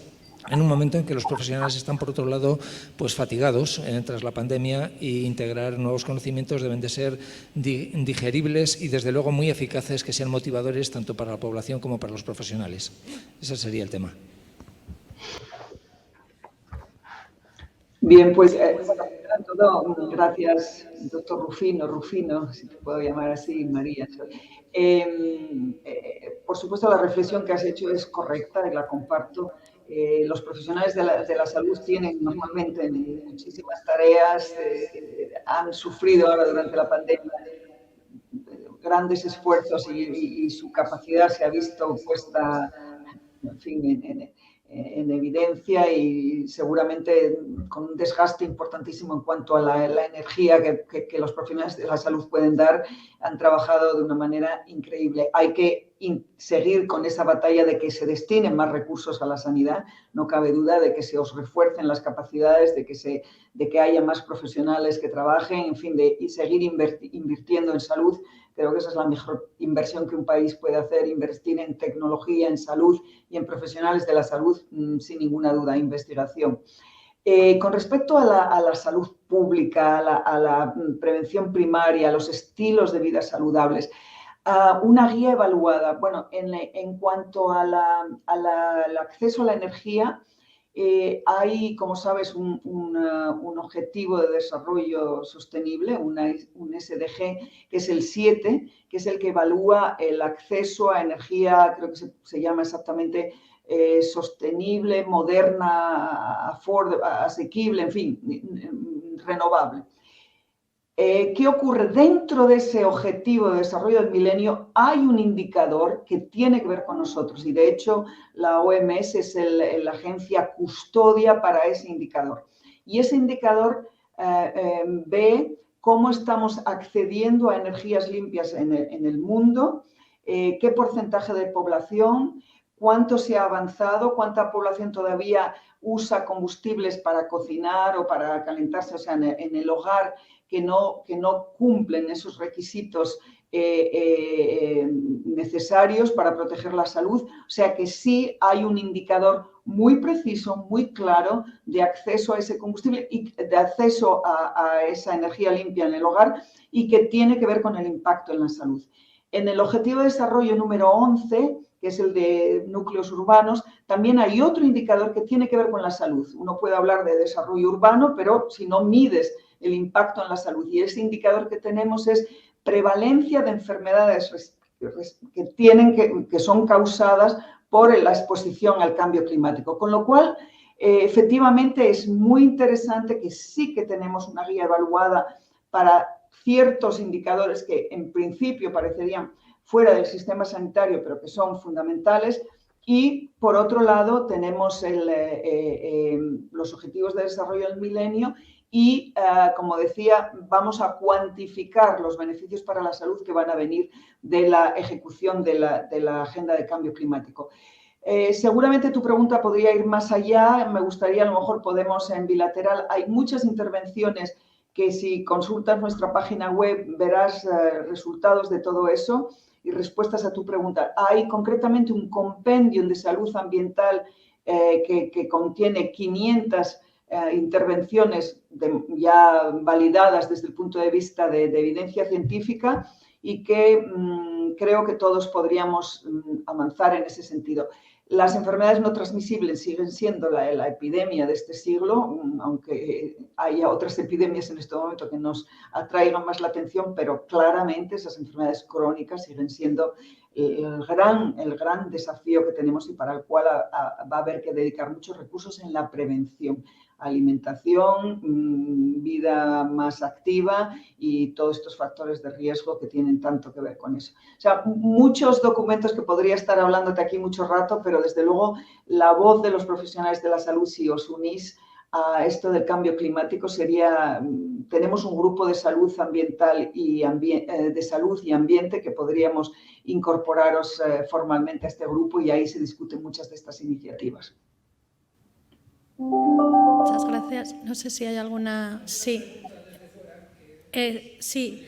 en un momento en que los profesionales están, por otro lado, pues fatigados tras la pandemia, e integrar nuevos conocimientos deben de ser digeribles y, desde luego, muy eficaces, que sean motivadores tanto para la población como para los profesionales. Ese sería el tema. Bien, pues, todo, gracias, doctor Rufino, si te puedo llamar así, María. Por supuesto, la reflexión que has hecho es correcta y la comparto. Los profesionales de la salud tienen normalmente muchísimas tareas, han sufrido ahora durante la pandemia grandes esfuerzos y su capacidad se ha visto puesta, en fin, en evidencia, y seguramente con un desgaste importantísimo en cuanto a la energía que los profesionales de la salud pueden dar. Han trabajado de una manera increíble. Hay que seguir con esa batalla de que se destinen más recursos a la sanidad. No cabe duda de que se os refuercen las capacidades, de que haya más profesionales que trabajen, en fin, y seguir invirtiendo en salud. Creo que esa es la mejor inversión que un país puede hacer, invertir en tecnología, en salud y en profesionales de la salud, sin ninguna duda, investigación. Con respecto a la salud pública, a la prevención primaria, a los estilos de vida saludables, una guía evaluada. Bueno, en cuanto al acceso a la energía, hay, como sabes, un objetivo de desarrollo sostenible, un SDG, que es el 7, que es el que evalúa el acceso a energía, creo que se llama exactamente sostenible, moderna, asequible, en fin, renovable. ¿Qué ocurre? Dentro de ese objetivo de desarrollo del milenio hay un indicador que tiene que ver con nosotros, y de hecho la OMS es la agencia custodia para ese indicador. Y ese indicador ve cómo estamos accediendo a energías limpias en el mundo, qué porcentaje de población, cuánto se ha avanzado, cuánta población todavía usa combustibles para cocinar o para calentarse, o sea, en el hogar, que no cumplen esos requisitos necesarios para proteger la salud. O sea que sí hay un indicador muy preciso, muy claro, de acceso a ese combustible y de acceso a esa energía limpia en el hogar, y que tiene que ver con el impacto en la salud. En el Objetivo de Desarrollo número 11, que es el de núcleos urbanos, también hay otro indicador que tiene que ver con la salud. Uno puede hablar de desarrollo urbano, pero si no mides el impacto en la salud. Y ese indicador que tenemos es prevalencia de enfermedades que son causadas por la exposición al cambio climático. Con lo cual, efectivamente, es muy interesante que sí que tenemos una guía evaluada para ciertos indicadores que en principio parecerían fuera del sistema sanitario, pero que son fundamentales. Y, por otro lado, tenemos los Objetivos de Desarrollo del Milenio y, como decía, vamos a cuantificar los beneficios para la salud que van a venir de la ejecución de la Agenda de Cambio Climático. Seguramente tu pregunta podría ir más allá. Me gustaría, a lo mejor podemos en bilateral, hay muchas intervenciones que, si consultas nuestra página web, verás resultados de todo eso y respuestas a tu pregunta. Hay concretamente un compendio de salud ambiental que contiene 500 intervenciones ya validadas desde el punto de vista de evidencia científica, y que creo que todos podríamos avanzar en ese sentido. Las enfermedades no transmisibles siguen siendo la epidemia de este siglo, aunque haya otras epidemias en este momento que nos atraigan más la atención, pero claramente esas enfermedades crónicas siguen siendo el gran desafío que tenemos y para el cual va a haber que dedicar muchos recursos en la prevención. Alimentación, vida más activa y todos estos factores de riesgo que tienen tanto que ver con eso. O sea, muchos documentos que podría estar hablándote aquí mucho rato, pero desde luego la voz de los profesionales de la salud, si os unís a esto del cambio climático, tenemos un grupo de salud ambiental y de salud y ambiente que podríamos incorporaros formalmente a este grupo y ahí se discuten muchas de estas iniciativas. Muchas gracias. No sé si hay alguna... Sí. Sí.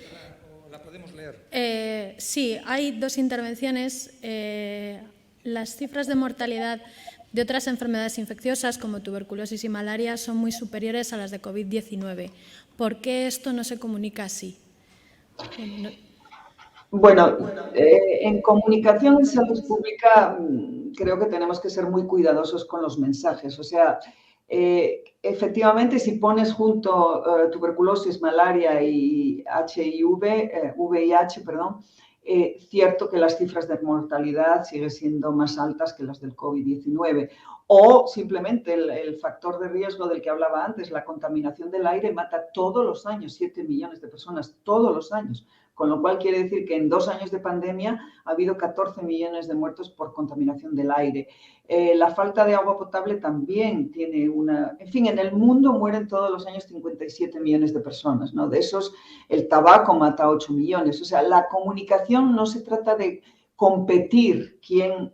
¿La podemos leer? Sí, hay dos intervenciones. Las cifras de mortalidad de otras enfermedades infecciosas como tuberculosis y malaria son muy superiores a las de COVID-19. ¿Por qué esto no se comunica así? Bueno, en comunicación en salud pública creo que tenemos que ser muy cuidadosos con los mensajes. O sea, efectivamente, si pones junto tuberculosis, malaria y VIH, cierto que las cifras de mortalidad siguen siendo más altas que las del COVID-19. O simplemente el factor de riesgo del que hablaba antes, la contaminación del aire, mata todos los años 7 millones de personas, todos los años. Con lo cual quiere decir que en 2 años de pandemia ha habido 14 millones de muertos por contaminación del aire. La falta de agua potable también tiene una... En fin, en el mundo mueren todos los años 57 millones de personas, ¿no? De esos, el tabaco mata 8 millones. O sea, la comunicación no se trata de competir quién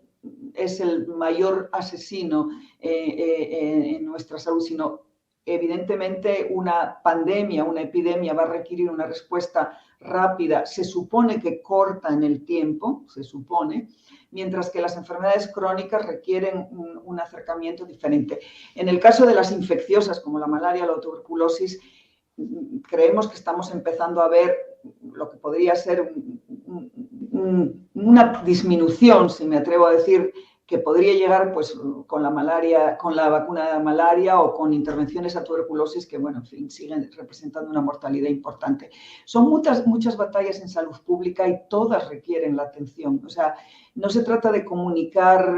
es el mayor asesino en nuestra salud, sino evidentemente una pandemia, una epidemia va a requerir una respuesta rápida, se supone que corta en el tiempo, se supone, mientras que las enfermedades crónicas requieren un acercamiento diferente. En el caso de las infecciosas como la malaria o la tuberculosis, creemos que estamos empezando a ver lo que podría ser una disminución, si me atrevo a decir, que podría llegar pues, con la malaria, con la vacuna de malaria o con intervenciones a tuberculosis que, bueno, en fin, siguen representando una mortalidad importante. Son muchas batallas en salud pública y todas requieren la atención. O sea, no se trata de comunicar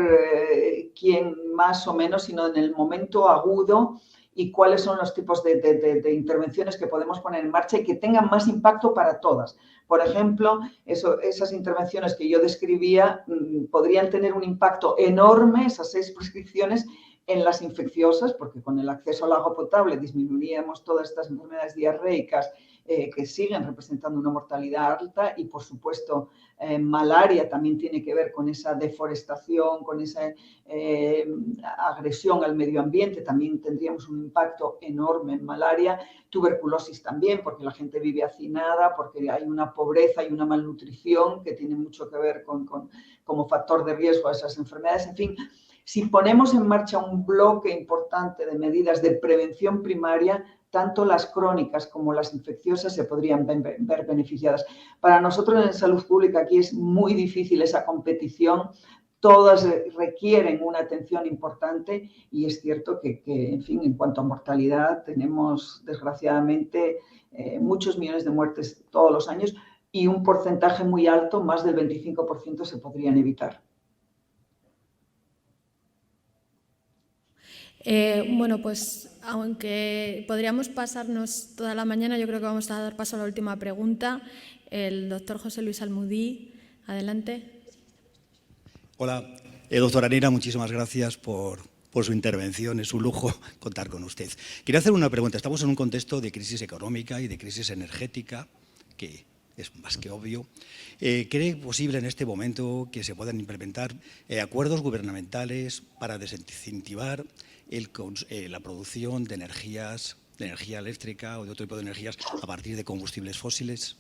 quién más o menos, sino en el momento agudo y cuáles son los tipos de intervenciones que podemos poner en marcha y que tengan más impacto para todas. Por ejemplo, esas intervenciones que yo describía podrían tener un impacto enorme, esas 6 prescripciones, en las infecciosas, porque con el acceso al agua potable disminuiríamos todas estas enfermedades diarreicas que siguen representando una mortalidad alta y, por supuesto, malaria también tiene que ver con esa deforestación, con esa agresión al medio ambiente, también tendríamos un impacto enorme en malaria, tuberculosis también, porque la gente vive hacinada, porque hay una pobreza y una malnutrición que tiene mucho que ver como factor de riesgo a esas enfermedades, en fin. Si ponemos en marcha un bloque importante de medidas de prevención primaria, tanto las crónicas como las infecciosas se podrían ver beneficiadas. Para nosotros en salud pública aquí es muy difícil esa competición, todas requieren una atención importante y es cierto que en fin, en cuanto a mortalidad, tenemos desgraciadamente muchos millones de muertes todos los años y un porcentaje muy alto, más del 25%, se podrían evitar. Bueno, pues aunque podríamos pasarnos toda la mañana, yo creo que vamos a dar paso a la última pregunta. El doctor José Luis Almudí, adelante. Hola, doctora Neira, muchísimas gracias por su intervención. Es un lujo contar con usted. Quería hacer una pregunta. Estamos en un contexto de crisis económica y de crisis energética, que es más que obvio. ¿Cree posible en este momento que se puedan implementar acuerdos gubernamentales para desincentivar la producción de energía eléctrica o de otro tipo de energías a partir de combustibles fósiles?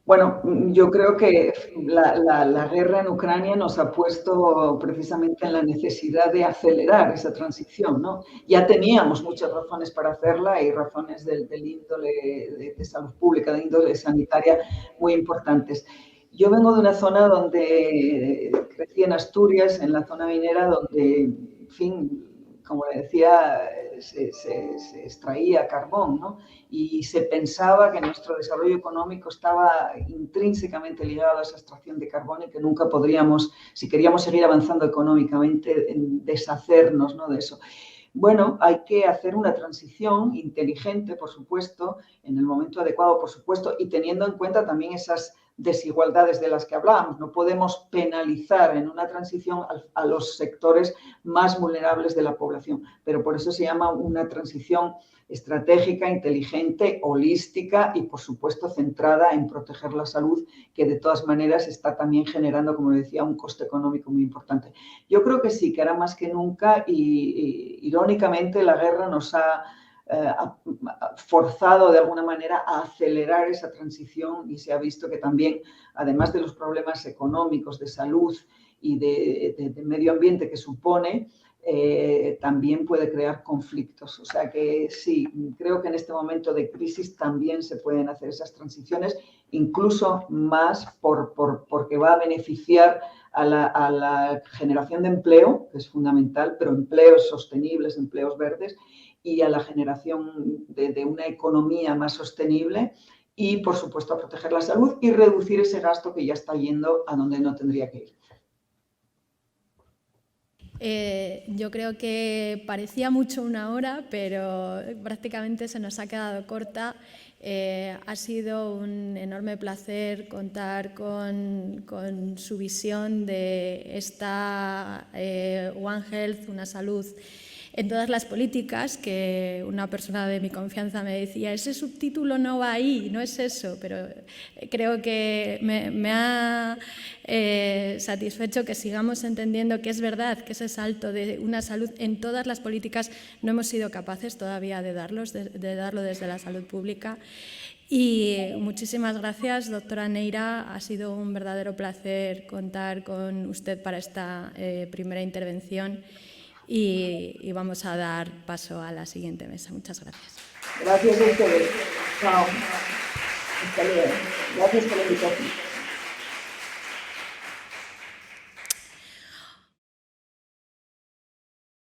Bueno, yo creo que la guerra en Ucrania nos ha puesto precisamente en la necesidad de acelerar esa transición, ¿no? Ya teníamos muchas razones para hacerla y razones del índole de salud pública, de índole sanitaria muy importantes. Yo vengo de una zona donde crecí en Asturias, en la zona minera, donde, en fin, como le decía, se extraía carbón, ¿no? Y se pensaba que nuestro desarrollo económico estaba intrínsecamente ligado a esa extracción de carbón y que nunca podríamos, si queríamos seguir avanzando económicamente, deshacernos, ¿no?, de eso. Bueno, hay que hacer una transición inteligente, por supuesto, en el momento adecuado, por supuesto, y teniendo en cuenta también esas desigualdades de las que hablábamos. No podemos penalizar en una transición a los sectores más vulnerables de la población, pero por eso se llama una transición estratégica, inteligente, holística y, por supuesto, centrada en proteger la salud, que de todas maneras está también generando, como decía, un coste económico muy importante. Yo creo que sí, que ahora más que nunca, y irónicamente, la guerra nos ha forzado de alguna manera a acelerar esa transición y se ha visto que también, además de los problemas económicos, de salud y de medio ambiente que supone, también puede crear conflictos. O sea que sí, creo que en este momento de crisis también se pueden hacer esas transiciones, incluso más porque va a beneficiar a la generación de empleo, que es fundamental, pero empleos sostenibles, empleos verdes, y a la generación de una economía más sostenible y, por supuesto, a proteger la salud y reducir ese gasto que ya está yendo a donde no tendría que ir. Yo creo que parecía mucho una hora, pero prácticamente se nos ha quedado corta. Ha sido un enorme placer contar con su visión de esta One Health, una salud en todas las políticas, que una persona de mi confianza me decía, ese subtítulo no va ahí, no es eso, pero creo que me ha satisfecho que sigamos entendiendo que es verdad que ese salto de una salud en todas las políticas no hemos sido capaces todavía de darlo desde la salud pública. Y muchísimas gracias, doctora Neira. Ha sido un verdadero placer contar con usted para esta primera intervención. Y vamos a dar paso a la siguiente mesa. Muchas gracias. Gracias a ustedes. Chao. Hasta luego. Gracias por la invitación.